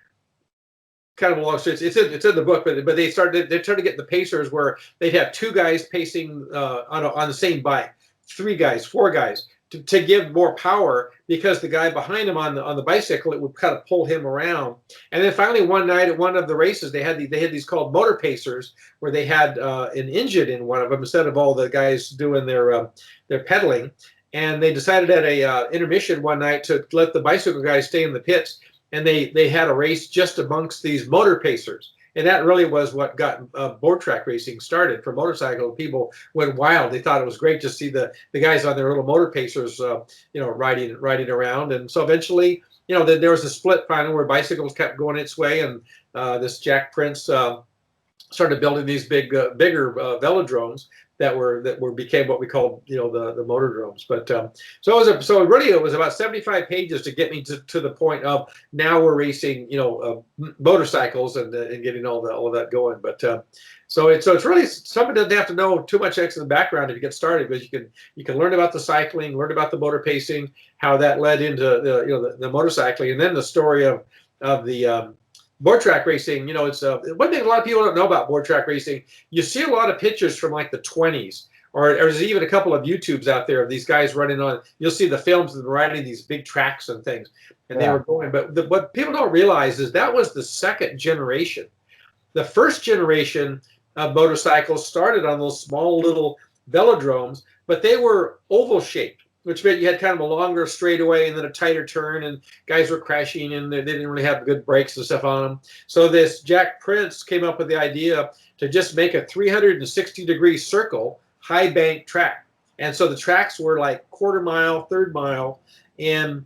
kind of a long story. It's in the book, but they started to get the pacers where they'd have two guys pacing on the same bike, three guys, four guys. To give more power, because the guy behind him on the bicycle, it would kind of pull him around. And then finally one night at one of the races, they had these called motor pacers, where they had an engine in one of them instead of all the guys doing their pedaling. And they decided at a intermission one night to let the bicycle guys stay in the pits, and they had a race just amongst these motor pacers. And that really was what got board track racing started for motorcycle. People went wild. They thought it was great to see the guys on their little motor pacers, riding around. And so eventually, there was a split finally where bicycles kept going its way, and this Jack Prince started building these bigger velodromes that became what we called the motordromes. But so it was about 75 pages to get me to the point of now we're racing motorcycles and getting all of that going. But so it's really somebody doesn't have to know too much extra background if you get started, because you can learn about the cycling, learn about the motor pacing, how that led into the motorcycling, and then the story of the board track racing. It's one thing a lot of people don't know about board track racing. You see a lot of pictures from like the 20s, or there's even a couple of YouTubes out there of these guys running on. You'll see the films of them riding these big tracks and things, and they were going. But what people don't realize is that was the second generation. The first generation of motorcycles started on those small little velodromes, but they were oval shaped, which meant you had kind of a longer straightaway and then a tighter turn, and guys were crashing, and they didn't really have good brakes and stuff on them. So this Jack Prince came up with the idea to just make a 360-degree circle, high bank track. And so the tracks were like quarter mile, third mile, and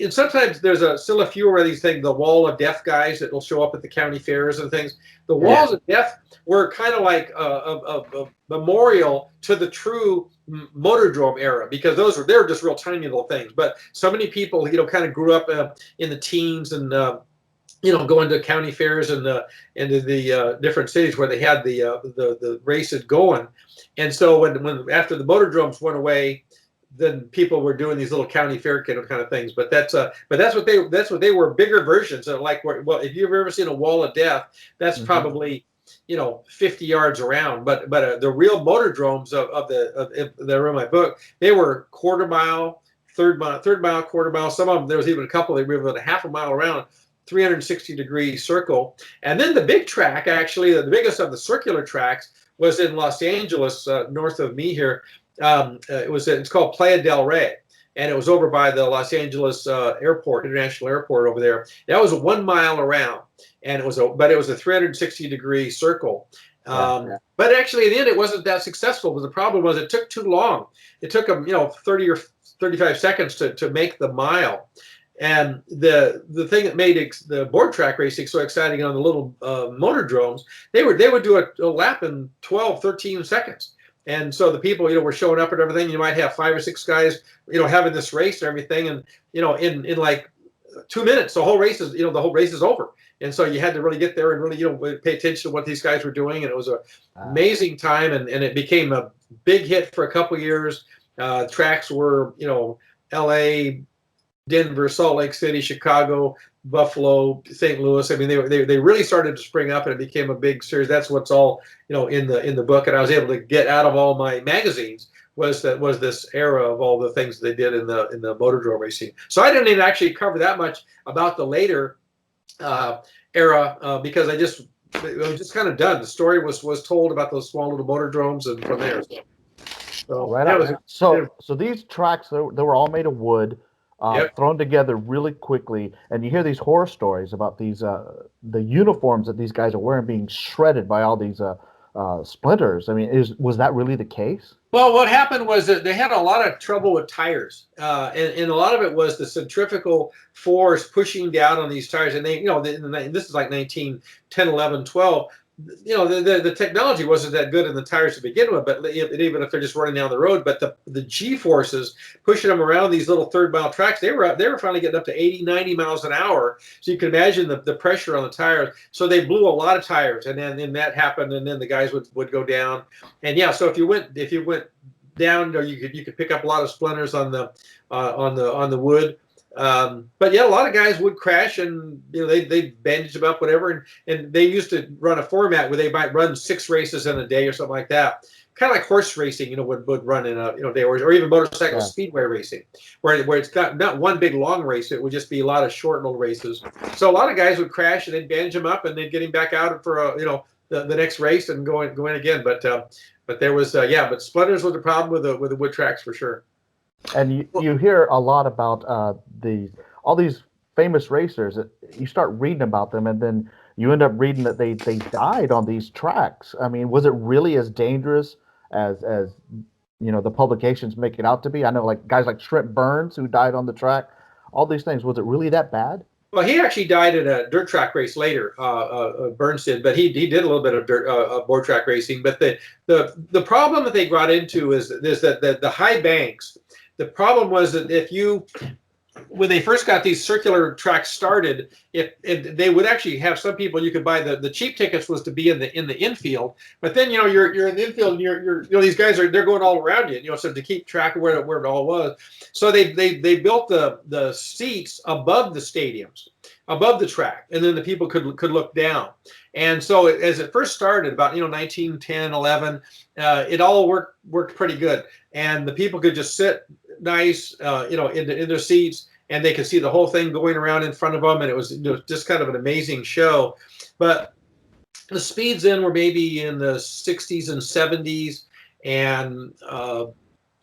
sometimes there's still a few of these things, the wall of death guys that will show up at the county fairs and things. The walls of death were kind of like a memorial to the true motordrome era, because they're just real tiny little things. But so many people kind of grew up in the teens and going to county fairs and into the different cities where they had the races going. And so when after the motordromes went away, then people were doing these little county fair kind of things. But that's what they were, bigger versions of, like, well, if you've ever seen a wall of death, that's probably 50 yards around. But the real motordromes that are in my book, they were quarter mile, third mile, quarter mile. Some of them, there was even a couple that were about a half a mile around, 360-degree circle. And then the big track, actually, the biggest of the circular tracks, was in Los Angeles, north of me here. It's called Playa del Rey, and it was over by the Los Angeles International Airport over there. That was 1 mile around, and it was a 360-degree circle. But actually, in the end, it wasn't that successful. But the problem was it took too long. It took them 30 or 35 seconds to make the mile. And the thing that made the board track racing so exciting on the little motordromes, they would do a lap in 12, 13 seconds. And so the people, were showing up and everything. You might have 5 or 6 guys, having this race and everything. And, in like 2 minutes, the whole race is over. And so you had to really get there and really, pay attention to what these guys were doing. And it was an amazing time. And it became a big hit for a couple of years. Tracks were, LA, Denver, Salt Lake City, Chicago, Buffalo, St. Louis. I mean, they really started to spring up, and it became a big series. That's what's all in the book, and I was able to get out of all my magazines was this era of all the things they did in the motordrome racing. So I didn't even actually cover that much about the later era because it was just kind of done. The story was told about those small little motordromes, and from there. So
right on. So these tracks they were all made of wood. Thrown together really quickly, and you hear these horror stories about these the uniforms that these guys are wearing being shredded by all these splinters. I mean, was that really the case?
Well, what happened was that they had a lot of trouble with tires, and a lot of it was the centrifugal force pushing down on these tires. And this is like 1910, 11, 12. The technology wasn't that good in the tires to begin with, but even if they're just running down the road, but the G forces pushing them around these little third-mile tracks, they were finally getting up to 80, 90 miles an hour. So you can imagine the pressure on the tires. So they blew a lot of tires, and then that happened, and then the guys would go down. And so if you went down, you could pick up a lot of splinters on the wood. But a lot of guys would crash, and they bandage them up, whatever, and they used to run a format where they might run 6 races in a day or something like that, kind of like horse racing, would run in a day, or even motorcycle speedway racing, where it's got not one big long race. It would just be a lot of short little races. So a lot of guys would crash, and they'd bandage them up, and they'd get him back out for the next race and go in again. But there was but splinters was the problem with the wood tracks for sure.
And you hear a lot about all these famous racers. You start reading about them, and then you end up reading that they died on these tracks. I mean, was it really as dangerous as the publications make it out to be? I know like guys like Shrimp Burns who died on the track. All these things. Was it really that bad?
Well, he actually died at a dirt track race later. Burns did, but he did a little bit of board track racing. But the problem that they got into is that the high banks. The problem was that when they first got these circular tracks started, if they would actually have some people, you could buy the cheap tickets was to be in the infield, but then you're in the infield and you're these guys they're going all around you, so to keep track of where it all was. So they built the seats above the stadiums, above the track, and then the people could look down. And so as it first started about 1910, 11, it all worked pretty good, and the people could just sit nice in their seats, and they could see the whole thing going around in front of them, and it was just kind of an amazing show. But the speeds then were maybe in the 60s and 70s, and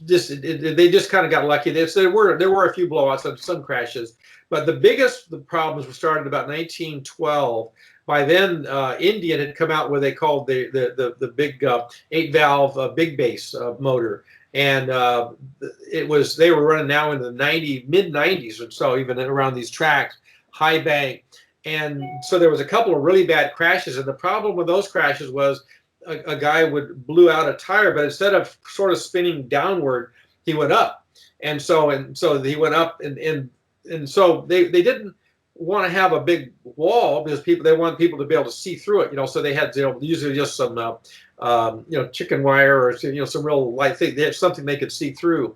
they just kind of got lucky. There were a few blowouts and some crashes, but the problems were started about 1912. By then, Indian had come out with they called the big 8-valve big base motor. And they were running now in the mid 90s or so, even around these tracks, high bank. And so there was a couple of really bad crashes. And the problem with those crashes was a guy blew out a tire, but instead of sort of spinning downward, he went up. And so he went up, and so they didn't want to have a big wall because they want people to be able to see through it, so they had usually just some chicken wire or some real light thing. They had something they could see through.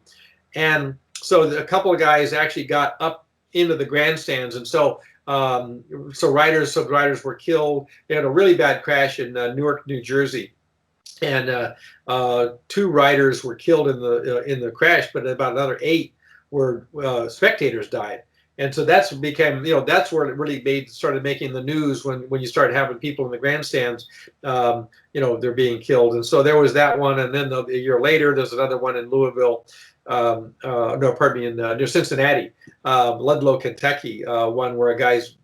And so a couple of guys actually got up into the grandstands, and so Some riders were killed. They had a really bad crash in Newark, New Jersey, and 2 riders were killed in the crash, but about another 8 were spectators died. And so that's became, that's where it really started making the news when you started having people in the grandstands, they're being killed. And so there was that one, and then a year later, there's another one in Louisville, no, pardon me, in near Cincinnati, Ludlow, Kentucky, one where a guy's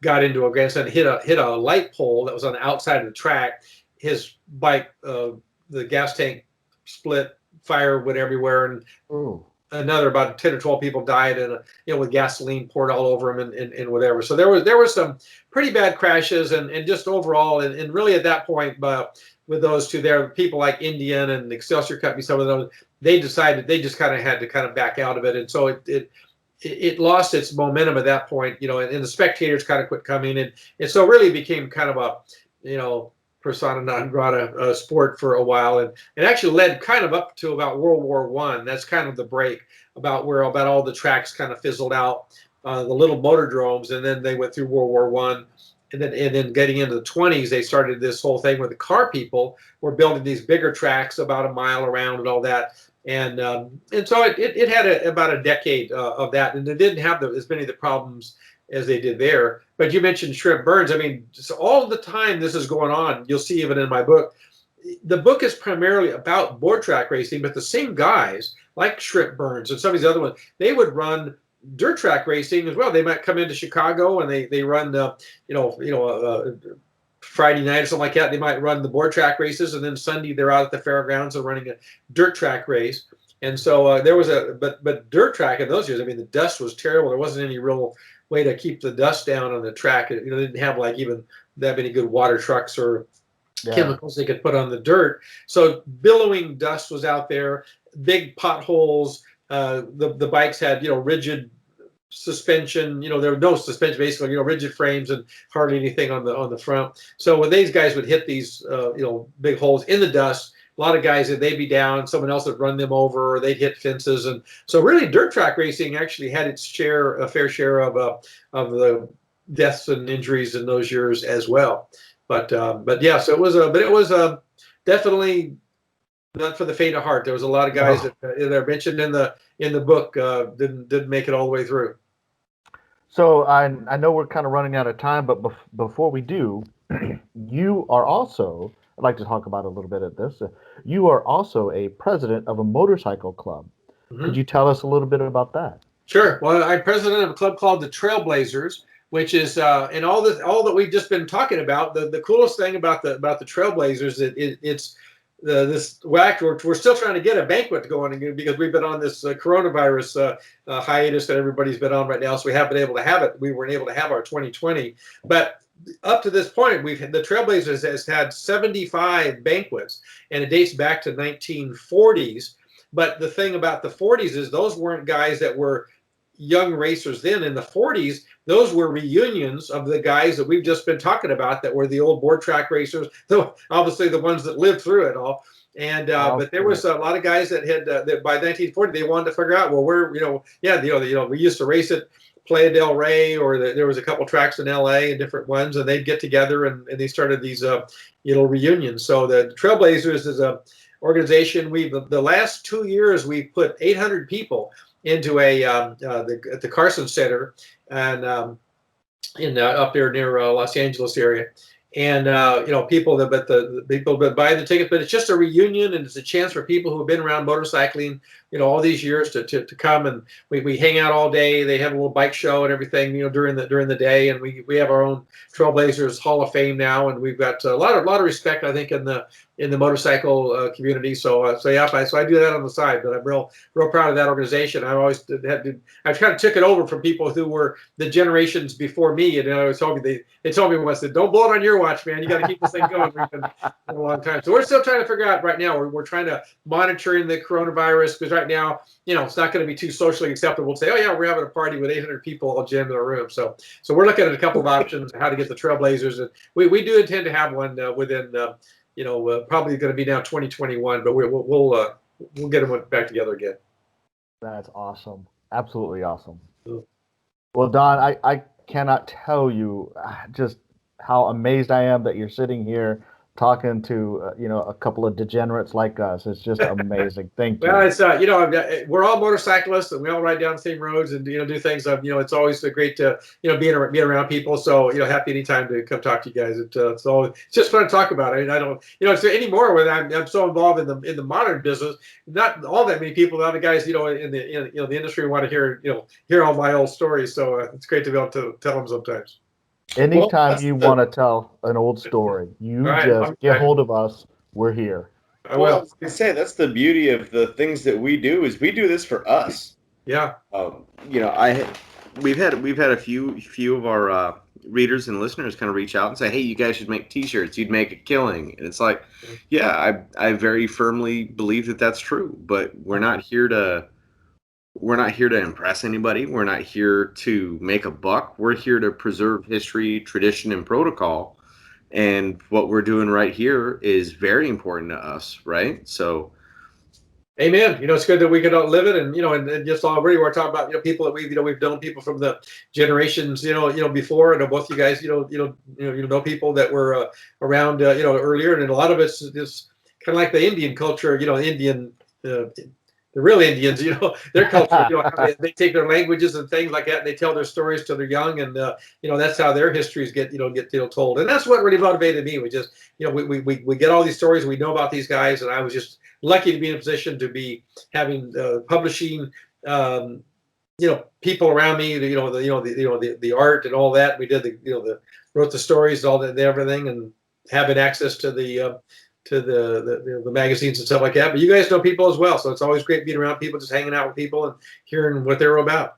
got into a grandstand, hit a light pole that was on the outside of the track. His bike, the gas tank split, fire went everywhere, and another about 10 or 12 people died, and with gasoline poured all over them and whatever. So there was some pretty bad crashes, and just overall, and really at that point, with those two there, people like Indian and Excelsior Company, some of those, they decided they just kind of had to kind of back out of it, and so it lost its momentum at that point, and the spectators kind of quit coming, and so really became kind of a persona non grata sport for a while, and it actually led kind of up to about World War I. That's kind of the break about all the tracks kind of fizzled out, the little motordromes, and then they went through World War I, and then getting into the 20s, they started this whole thing where the car people were building these bigger tracks about a mile around and all that. And so it had about a decade of that, and it didn't have as many of the problems as they did there. But you mentioned Shrimp Burns. I mean, just all the time this is going on, you'll see even in my book. The book is primarily about board track racing, but the same guys like Shrimp Burns and some of these other ones, they would run dirt track racing as well. They might come into Chicago and they run Friday night or something like that. They might run the board track races, and then Sunday they're out at the fairgrounds and running a dirt track race. And so there was but dirt track in those years, I mean, the dust was terrible. There wasn't any real way to keep the dust down on the track. They didn't have like even that many good water trucks or chemicals they could put on the dirt. So billowing dust was out there, big potholes. The bikes had, rigid suspension. There was no suspension, basically, rigid frames and hardly anything on the front. So when these guys would hit these, big holes in the dust, a lot of guys, they'd be down, someone else would run them over, or they'd hit fences. And so really dirt track racing actually had its fair share of the deaths and injuries in those years as well. But yeah, so it was definitely not for the faint of heart. There was a lot of guys that are mentioned in the book didn't make it all the way through.
So I know we're kind of running out of time, but before we do, you are also, I'd like to talk about a little bit of this. You are also a president of a motorcycle club. Mm-hmm. Could you tell us a little bit about that?
Sure. Well, I'm president of a club called the Trailblazers, which is and all that we've just been talking about. The coolest thing about the Trailblazers, it's this whack. We're still trying to get a banquet going because we've been on this coronavirus hiatus that everybody's been on right now. So we haven't been able to have it. We weren't able to have our 2020, but up to this point, the Trailblazers has had 75 banquets, and it dates back to 1940s. But the thing about the 40s is those weren't guys that were young racers then. In the 40s, those were reunions of the guys that we've just been talking about that were the old board track racers, though obviously the ones that lived through it all. And but there was a lot of guys that had that by 1940 they wanted to figure out, well, we used to race at Playa del Rey, or there was a couple tracks in LA and different ones, and they'd get together and they started these reunions. So the Trailblazers is a organization. The last 2 years we've put 800 people into at the Carson Center and up there near Los Angeles area. And people that buy the tickets, but it's just a reunion, and it's a chance for people who have been around motorcycling, all these years to come, and we hang out all day. They have a little bike show and everything, during the day, and we have our own Trailblazers Hall of Fame now, and we've got a lot of respect, I think, in the motorcycle community. So I do that on the side, but I'm real proud of that organization. I kind of took it over from people who were the generations before me, and they told me once that don't blow it on your watch, man. You got to keep this thing going. We've been a long time. So we're still trying to figure out right now. We're trying to monitor the coronavirus, because right now, it's not going to be too socially acceptable to say, oh yeah, we're having a party with 800 people all jammed in a room. So we're looking at a couple of options how to get the Trailblazers, and we do intend to have one within probably going to be now 2021, but we'll get them back together again.
That's awesome. Absolutely awesome. Well, Don, cannot tell you just how amazed I am that you're sitting here talking to a couple of degenerates like us. It's just amazing. Thank
Well,
you.
it's we're all motorcyclists and we all ride down the same roads and do things. It's always great to being around people. So happy anytime to come talk to you guys. It's just fun to talk about. I mean, I don't it's anymore when I'm so involved in the modern business. Not all that many people, a lot of guys in the industry want to hear all my old stories. So it's great to be able to tell them sometimes.
Well,
Anytime
that's
you
the
want to tell an old story,
All
you
right,
just get hold of us. We're here.
I
well, I
will.
was gonna say that's the beauty of the things that we do is we do this for us.
Yeah.
I we've had a few of our readers and listeners kind of reach out and say, hey, you guys should make T-shirts. You'd make a killing. And it's like, yeah, I very firmly believe that that's true. But we're not here to impress anybody. We're not here to make a buck. We're here to preserve history, tradition, and protocol. And what we're doing right here is very important to us, right? So,
Amen. It's good that we can outlive it, and just already we're talking about people that we've known people from the generations before, and both you guys know people that were around earlier, and a lot of it's just kind of like the Indian culture, Indian. The real Indians, their culture, how they take their languages and things like that, and they tell their stories till they're young, and that's how their histories get told, and that's what really motivated me. We just, we get all these stories, we know about these guys, and I was just lucky to be in a position to be having publishing, people around me, the art and all that. We did wrote the stories, all that, everything, and having access to the magazines and stuff like that. But you guys know people as well, so it's always great being around people, just hanging out with people and hearing what they're about.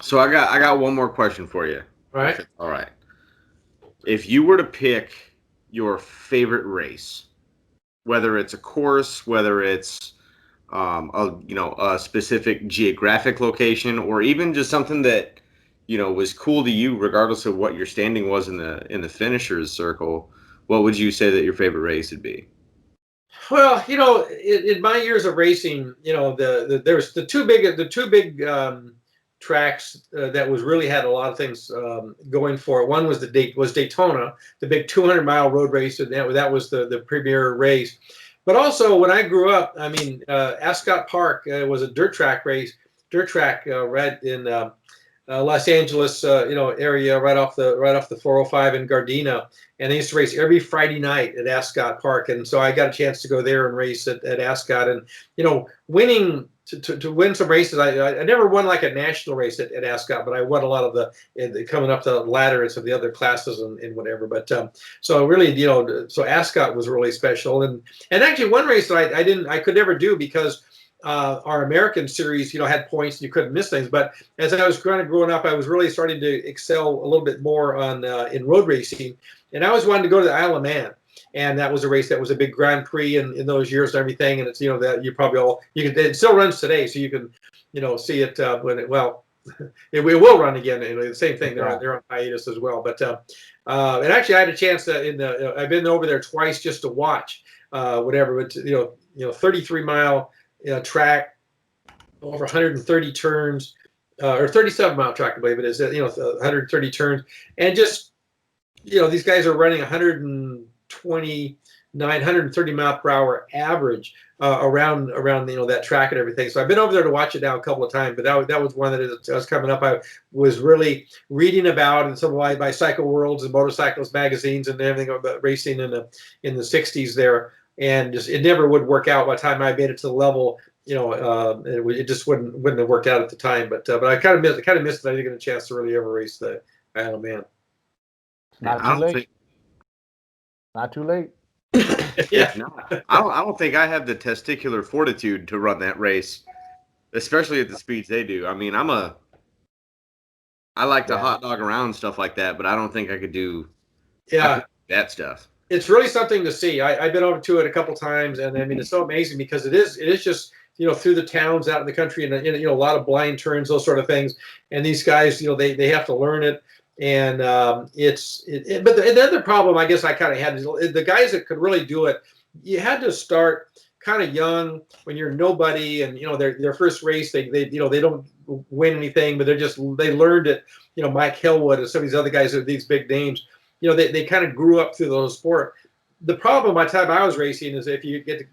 so I got one more question for you.
All right.
All right. If you were to pick your favorite race, whether it's a course, whether it's a specific geographic location, or even just something that was cool to you, regardless of what your standing was in the finishers circle, what would you say that your favorite race would be?
Well, in my years of racing, there's the two big tracks that really had a lot of things going for it. One was Daytona, the big 200-mile road race, and that was the premier race. But also, when I grew up, I mean, Ascot Park was a dirt track right in Los Angeles, area right off the 405 in Gardena, and they used to race every Friday night at Ascot Park, and so I got a chance to go there and race at Ascot, and winning to win some races. I never won like a national race at Ascot, but I won a lot of the coming up the ladder and some of the other classes and whatever. But so really, so Ascot was really special, and actually one race that I could never do because our American series, had points and you couldn't miss things. But as I was kind of growing up, I was really starting to excel a little bit more on in road racing, and I always wanted to go to the Isle of Man. And that was a race that was a big Grand Prix in those years and everything. And it's that you probably it still runs today, so you can see it when it will run again. The same thing. They're on hiatus as well. But and actually, I had a chance I've been over there twice just to watch whatever. But 33-mile track, over 130 turns, or 37-mile track, I believe it is. 130 turns, and just these guys are running 130 mile per hour average around that track and everything. So I've been over there to watch it now a couple of times, but that was one that was coming up. I was really reading about in some of my Cycle Worlds and Motorcyclist magazines and everything about racing in the 60s there, and just it never would work out by the time I made it to the level. It just wouldn't have worked out at the time. But I kind of missed that I didn't get a chance to really ever race the Isle of Man.
Not too late.
Yeah.
No, I don't think I have the testicular fortitude to run that race, especially at the speeds they do. I mean, I like to hot dog around stuff like that, but I don't think I could do that stuff.
It's really something to see. I've been over to it a couple times, and I mean, it's so amazing because it is just through the towns out in the country, and a lot of blind turns, those sort of things. And these guys, they have to learn it. And but the other problem I guess I kind of had is the guys that could really do it. You had to start kind of young, when you're nobody, and their first race, they don't win anything, but they learned it. Mike Hillwood and some of these other guys are these big names. They kind of grew up through those sport. The problem by the time I was racing is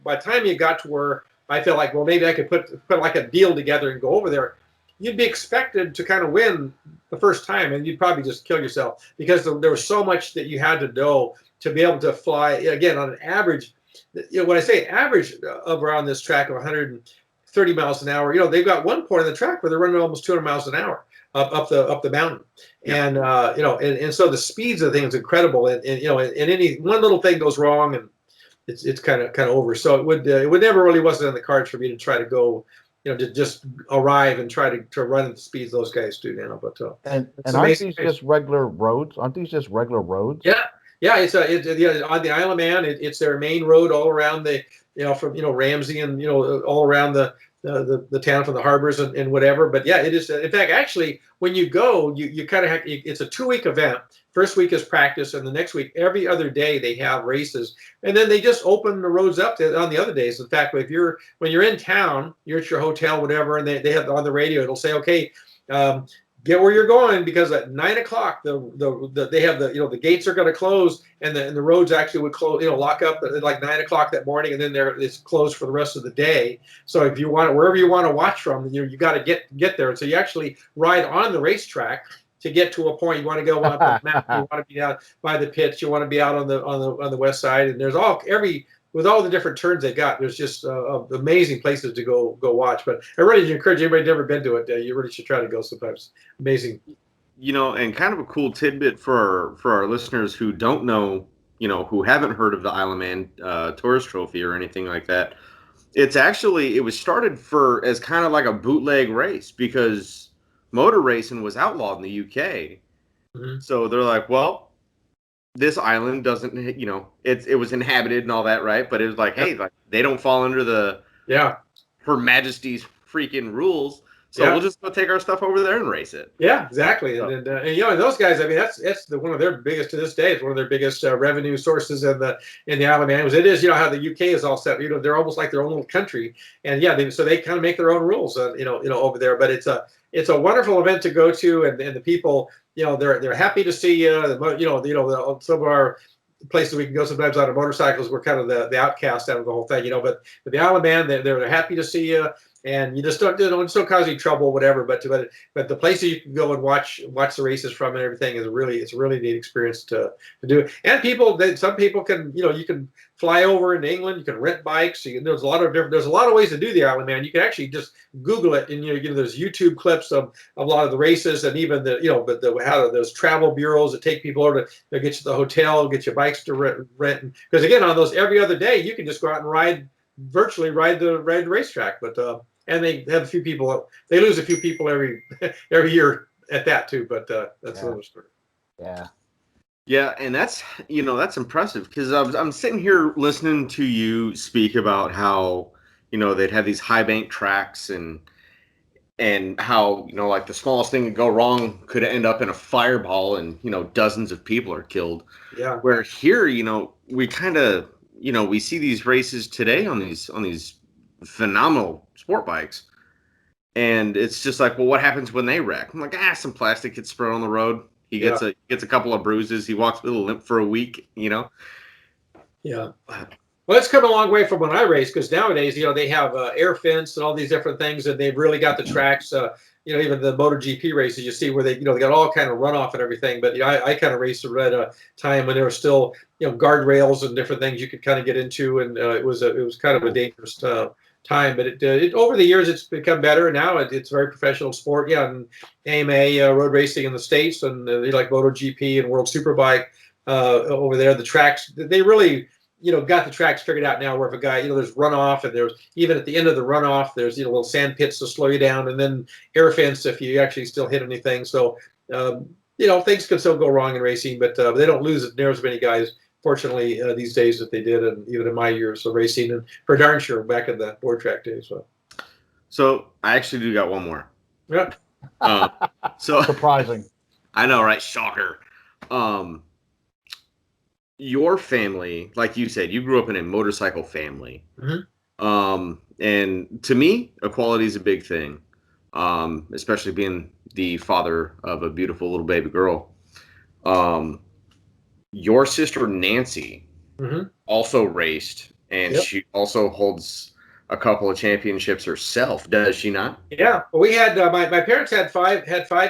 by the time you got to where I felt like, well, maybe I could put like a deal together and go over there, you'd be expected to kind of win the first time, and you'd probably just kill yourself because there was so much that you had to know to be able to fly. Again, on an average, when I say average of around this track of 130 miles an hour, they've got one point on the track where they're running almost 200 miles an hour up the mountain.
Yeah.
And and so the speeds of the thing is incredible, and any one little thing goes wrong, and it's kind of over. So it would never really wasn't in the cards for me to try to go, to just arrive and try to run at the speeds those guys do now. But
and aren't these just regular roads? Aren't these just regular roads?
Yeah, it's on the Isle of Man. It's their main road all around from Ramsey and all around the town from the harbors and whatever. But yeah, it is. In fact, actually, when you go, you kind of have. It's a 2-week event. First week is practice, and the next week, every other day, they have races, and then they just open the roads up on the other days. In fact, when you're in town, you're at your hotel, whatever, and they have on the radio, it'll say, okay. Get where you're going, because at 9 o'clock they have the gates are going to close, and the roads actually would close, lock up at like 9 o'clock that morning, and then it's closed for the rest of the day. So if you want wherever you want to watch from, you got to get there. And so you actually ride on the racetrack to get to a point. You want to go up the mountain, you want to be out by the pits, you want to be out on the west side, and there's with all the different turns they got, there's just amazing places to go watch. But I really encourage anybody who's never been to it. You really should try to go sometimes. Amazing.
And kind of a cool tidbit for our listeners who don't know, who haven't heard of the Isle of Man Tourist Trophy or anything like that. It was started as kind of like a bootleg race because motor racing was outlawed in the UK. Mm-hmm. So they're like, well, this island doesn't, it was inhabited and all that, right? But it was like, hey, like they don't fall under the Her Majesty's freaking rules, so we'll just go take our stuff over there and race it.
Yeah, exactly. So. And those guys, I mean, that's one of their biggest to this day. It's one of their biggest revenue sources in the Isle of Man. It is, how the UK is all set. They're almost like their own little country, and so they kind of make their own rules, over there. But it's a wonderful event to go to, and the people. They're happy to see you. Some of our places we can go sometimes on our motorcycles, we're kind of the outcast out of the whole thing, But the Isle of Man, they're happy to see you, and you just don't cause any trouble, whatever. But the places you can go and watch the races from and everything it's a really neat experience to do. And some people can you can fly over into England, you can rent bikes. There's a lot of ways to do the Isle of Man. You can actually just Google it, and there's YouTube clips of a lot of the races, and even those travel bureaus that take people over to get you the hotel, get you bikes to rent. Because again, on those every other day, you can just go out and virtually ride the racetrack. But and they have a few people. They lose a few people every year at that too. But that's another story.
Yeah.
Yeah, and that's impressive because I'm sitting here listening to you speak about how they'd have these high bank tracks and how like the smallest thing to go wrong could end up in a fireball and dozens of people are killed.
Yeah.
Where here we kind of we see these races today on these phenomenal sport bikes, and it's just like, well, what happens when they wreck? I'm like, some plastic gets spread on the road. He gets a couple of bruises. He walks with a limp for a week, Yeah.
Well, it's come a long way from when I raced, because nowadays, they have air fence and all these different things, and they've really got the tracks. Even the MotoGP races, you see where they got all kind of runoff and everything. But I kind of raced at a time when there were still guardrails and different things you could kind of get into, and it was kind of a dangerous time. But it over the years it's become better. Now it's a very professional sport. And AMA road racing in the States, and they like MotoGP and World Superbike over there. The tracks, they really got the tracks figured out now, where if a guy, there's runoff, and there's even at the end of the runoff, there's little sand pits to slow you down, and then air fence if you actually still hit anything. So things can still go wrong in racing, but they don't lose near as many guys, fortunately, these days that they did, and even in my years of racing, and for darn sure back in the board track days.
So I actually do got one more.
Yeah.
So
surprising.
I know, right? Shocker. Your family, like you said, you grew up in a motorcycle family.
Mm-hmm.
And to me, equality is a big thing, especially being the father of a beautiful little baby girl. Um, your sister Nancy
Hmm.
also raced, and
Yep.
she also holds a couple of championships herself, does she not?
Yeah. Well, we had my parents had five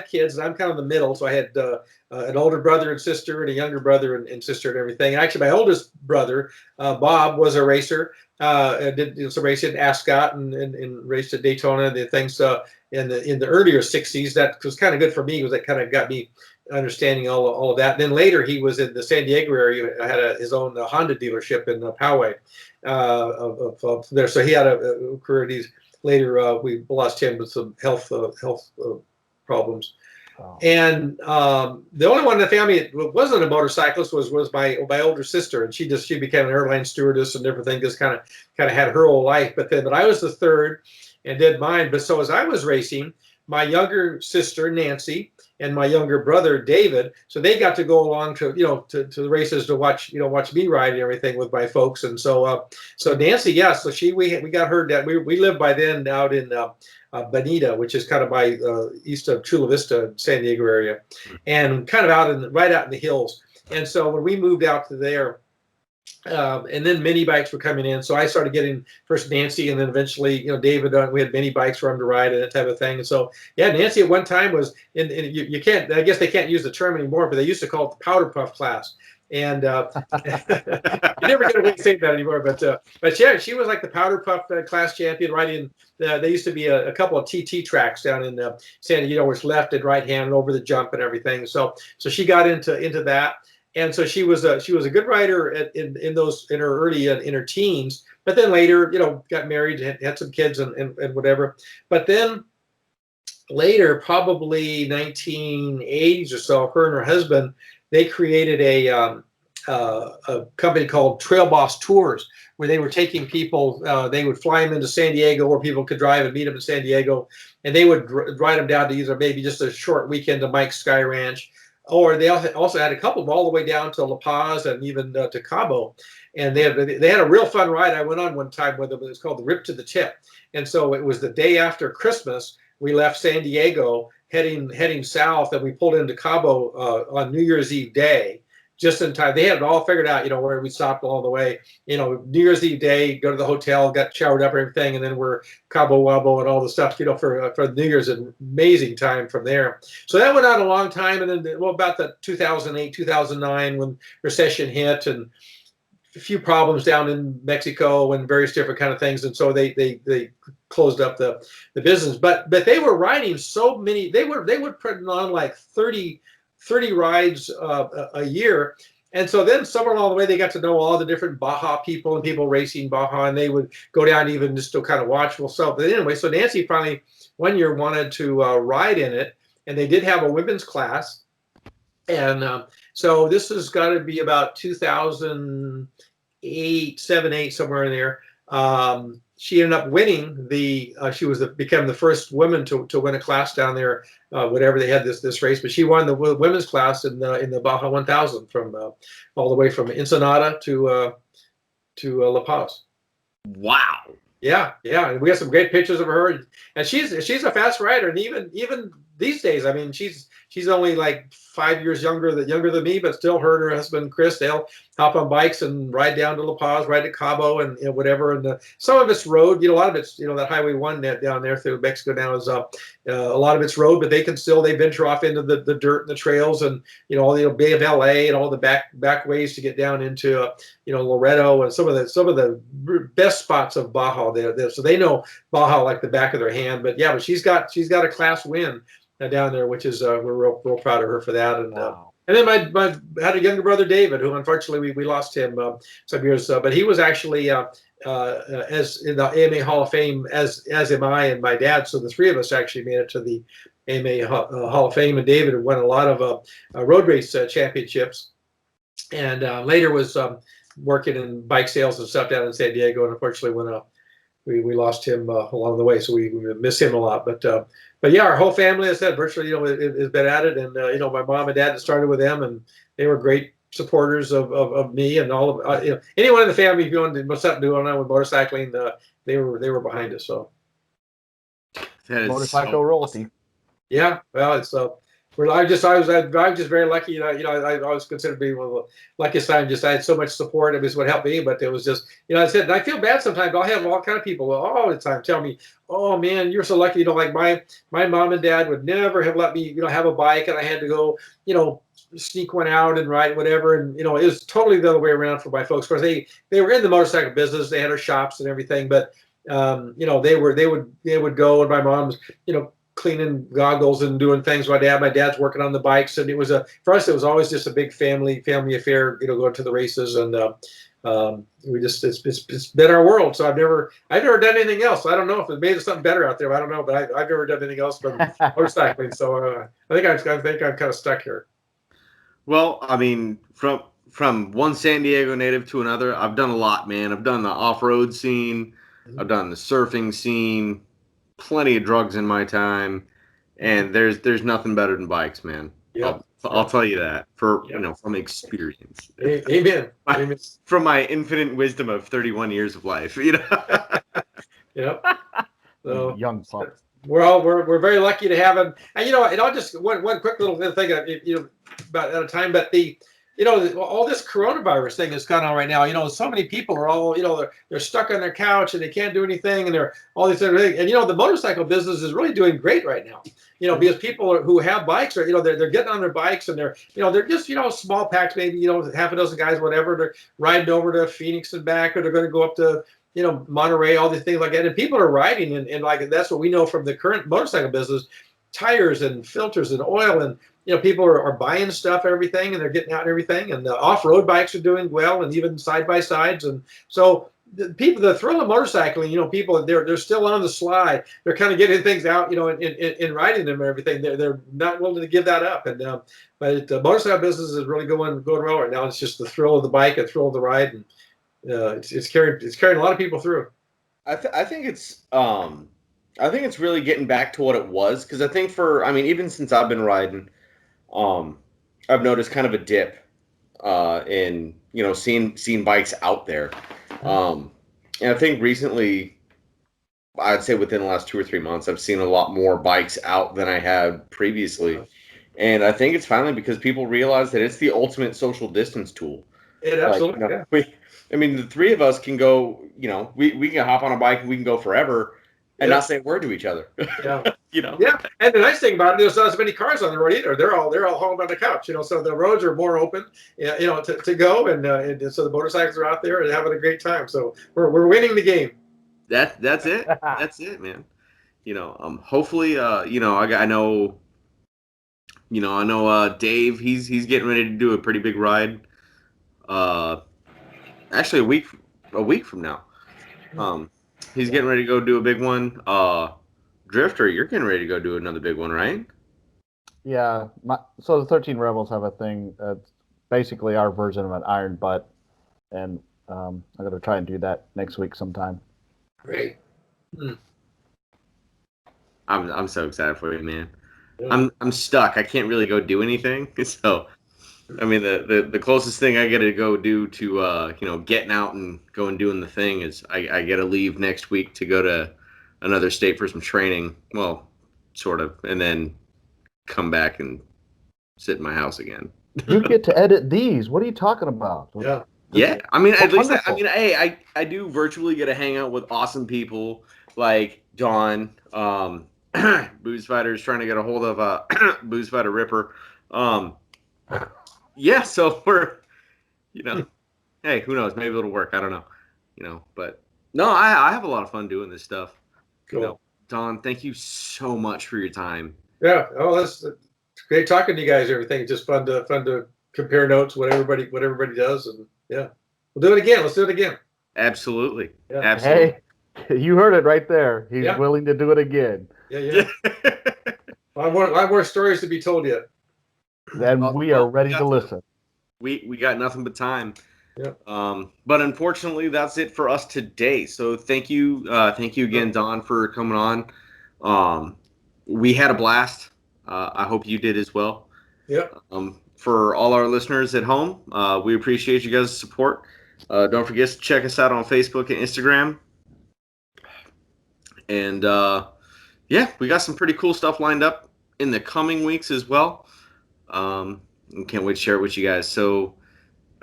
kids, and I'm kind of the middle, so I had an older brother and sister, and a younger brother and sister, and everything. And actually, my oldest brother, Bob, was a racer. And did some racing at Ascot and raced at Daytona and the things in the earlier '60s. That was kind of good for me, because that kind of got me understanding all of that. And then later, he was in the San Diego area. I had his own Honda dealership in Poway of there. So he had a career. Later, we lost him with some health problems.
Oh.
And the only one in the family that wasn't a motorcyclist was my older sister, and she became an airline stewardess and everything. Just kind of had her whole life. But I was the third, and did mine. But so as I was racing, my younger sister Nancy and my younger brother David, so they got to go along to the races to watch me ride and everything with my folks. And so Nancy, yeah, so we got her that we lived by then out in Bonita, which is kind of by east of Chula Vista, San Diego area, and kind of right out in the hills. And so when we moved out to there, and then mini bikes were coming in, so I started getting first Nancy, and then eventually, David. We had mini bikes for him to ride and that type of thing. And so, yeah, Nancy at one time was you can't. I guess they can't use the term anymore, but they used to call it the powder puff class. And you never get away with saying that anymore. But yeah, she was like the powder puff class champion, right in. There used to be a couple of TT tracks down in San Diego, which left and right hand and over the jump and everything. So she got into that. And so she was a good rider in her early in her teens, but then later, got married, had some kids and whatever. But then later, probably 1980s or so, her and her husband, they created a company called Trail Boss Tours, where they were taking people. They would fly them into San Diego, where people could drive and meet them in San Diego, and they would ride them down to either maybe just a short weekend to Mike's Sky Ranch, or they also had a couple of them all the way down to La Paz and even to Cabo. And they had a real fun ride. I went on one time with them. It was called the Rip to the Tip. And so it was the day after Christmas. We left San Diego heading south, and we pulled into Cabo on New Year's Eve day, just in time. They had it all figured out, where we stopped along the way. New Year's Eve day, go to the hotel, got showered up and everything, and then we're Cabo Wabo and all the stuff, for New Year's. An amazing time from there. So that went on a long time, and then about the 2008, 2009 when recession hit, and a few problems down in Mexico and various different kind of things, and so they closed up the business. But they were riding so many. They would put on like 30 rides a year. And so then somewhere along the way, they got to know all the different Baja people and people racing Baja, and they would go down even just to kind of watch. Well, but anyway, so Nancy finally one year wanted to ride in it, and they did have a women's class. And so this has got to be about 2008, 7, 8, somewhere in there. She ended up winning became the first woman to win a class down there. Whatever they had this race, but she won the women's class in the Baja 1000 from all the way from Ensenada to La Paz.
Wow.
Yeah, and we have some great pictures of her, and she's a fast rider, and even these days, I mean, she's only like 5 years younger than me, but still her and her husband Chris, they'll hop on bikes and ride down to La Paz, ride to Cabo, and whatever. And some of it's road, a lot of it's that Highway 1 down there through Mexico now is a lot of it's road, but they venture off into the dirt and the trails, and all the Bay of LA and all the back ways to get down into Loreto and some of the best spots of Baja there. So they know Baja like the back of their hand. But yeah, but she's got a class win down there, which is we're real proud of her for that. And
Wow.
and then my had a younger brother David, who unfortunately we lost him some years, but he was actually as in the AMA Hall of Fame as am I and my dad. So the three of us actually made it to the AMA Hall of Fame, and David had won a lot of road race championships, and later was working in bike sales and stuff down in San Diego. And unfortunately, when we lost him along the way, so we miss him a lot. But yeah, our whole family, as I said, virtually has been at it. And my mom and dad started with them, and they were great supporters of me and all of anyone in the family. If you wanted to something going on with motorcycling, they were behind us. So
That is
Motorcycle royalty.
yeah, well, it's I was just very lucky. I always consider being one of the luckiest times. Just I had so much support. It was what helped me, but it was just I said, and I feel bad sometimes. I'll have all kind of people all the time tell me, "Oh man, you're so lucky." Like my mom and dad would never have let me have a bike, and I had to go sneak one out and ride whatever. And it was totally the other way around for my folks. Of course, they were in the motorcycle business. They had their shops and everything, but they would go, and my mom's cleaning goggles and doing things. My dad's working on the bikes, and it was for us it was always just a big family affair, going to the races, and we just it's been our world. So I've never done anything else. I don't know if it made something better out there. I don't know, but I've never done anything else but motorcycling. So I think I'm kind of stuck here.
Well, I mean, from one San Diego native to another, I've done a lot, man. I've done the off-road scene, I've done the surfing scene, plenty of drugs in my time, and there's nothing better than bikes, man.
Yeah,
I'll tell you that from experience.
Amen. Amen.
From my infinite wisdom of 31 years of life,
Yep. So
Young pup.
we're very lucky to have him. And and I'll just one quick little thing about at a time, but all this coronavirus thing is going on right now. So many people are all they're stuck on their couch and they can't do anything, and they're all these other things. And the motorcycle business is really doing great right now. Because people who have bikes are they're getting on their bikes, and they're just small packs, maybe half a dozen guys, whatever. They're riding over to Phoenix and back, or they're going to go up to Monterey, all these things like that. And people are riding, and like that's what we know from the current motorcycle business: tires and filters and oil, and people are buying stuff, everything, and they're getting out and everything. And the off-road bikes are doing well, and even side by sides. And so the thrill of motorcycling, people they're still on the slide. They're kind of getting things out, in riding them and everything. They're not willing to give that up. And but the motorcycle business is really going well right now. It's just the thrill of the bike, the thrill of the ride, and it's carrying a lot of people through.
I think it's really getting back to what it was, because I think even since I've been riding, I've noticed kind of a dip in seeing bikes out there, and I think recently, I'd say within the last 2 or 3 months, I've seen a lot more bikes out than I had previously, and I think it's finally because people realize that it's the ultimate social distance tool.
It absolutely,
the three of us can go, we can hop on a bike and we can go forever and not say a word to each other.
Yeah. Yeah. And the nice thing about it, there's not as many cars on the road either. They're all home on the couch, so the roads are more open, to go. And so the motorcycles are out there and having a great time. So we're winning the game.
That's it. That's it, man. Hopefully, I know Dave, he's getting ready to do a pretty big ride. Actually a week from now. He's getting ready to go do a big one. Drifter, you're getting ready to go do another big one, right?
Yeah. So the 13 Rebels have a thing. It's basically our version of an iron butt, and I'm going to try and do that next week sometime.
Great.
I'm so excited for you, man. Yeah. I'm stuck. I can't really go do anything. So, the closest thing I get to go do to getting out and going doing the thing is I get to leave next week to go to another state for some training. Well, sort of, and then come back and sit in my house again.
You get to edit these. What are you talking about?
Yeah.
Yeah. At least I do virtually get to hang out with awesome people like Dawn, Booze Fighter's trying to get a hold of Booze Fighter Ripper. Yeah, so we're, hey, who knows? Maybe it'll work. I don't know. But no, I have a lot of fun doing this stuff.
Cool.
Don, thank you so much for your time.
Yeah. Oh, that's great talking to you guys. Everything. Just fun to compare notes, what everybody does, and yeah, we'll do it again. Let's do it again.
Absolutely.
Yeah.
Absolutely.
Hey, you heard it right there. He's willing to do it again.
Yeah. A lot more stories to be told yet.
Then we are ready to listen.
We got nothing but time.
Yeah.
But unfortunately, that's it for us today. So thank you again, Don, for coming on. We had a blast. I hope you did as well.
Yeah.
for all our listeners at home, we appreciate you guys' support. Don't forget to check us out on Facebook and Instagram. And yeah, we got some pretty cool stuff lined up in the coming weeks as well. And can't wait to share it with you guys. So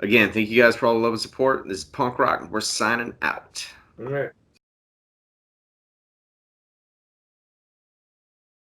again, thank you guys for all the love and support. This is Punk Rock, and we're signing out.
All right.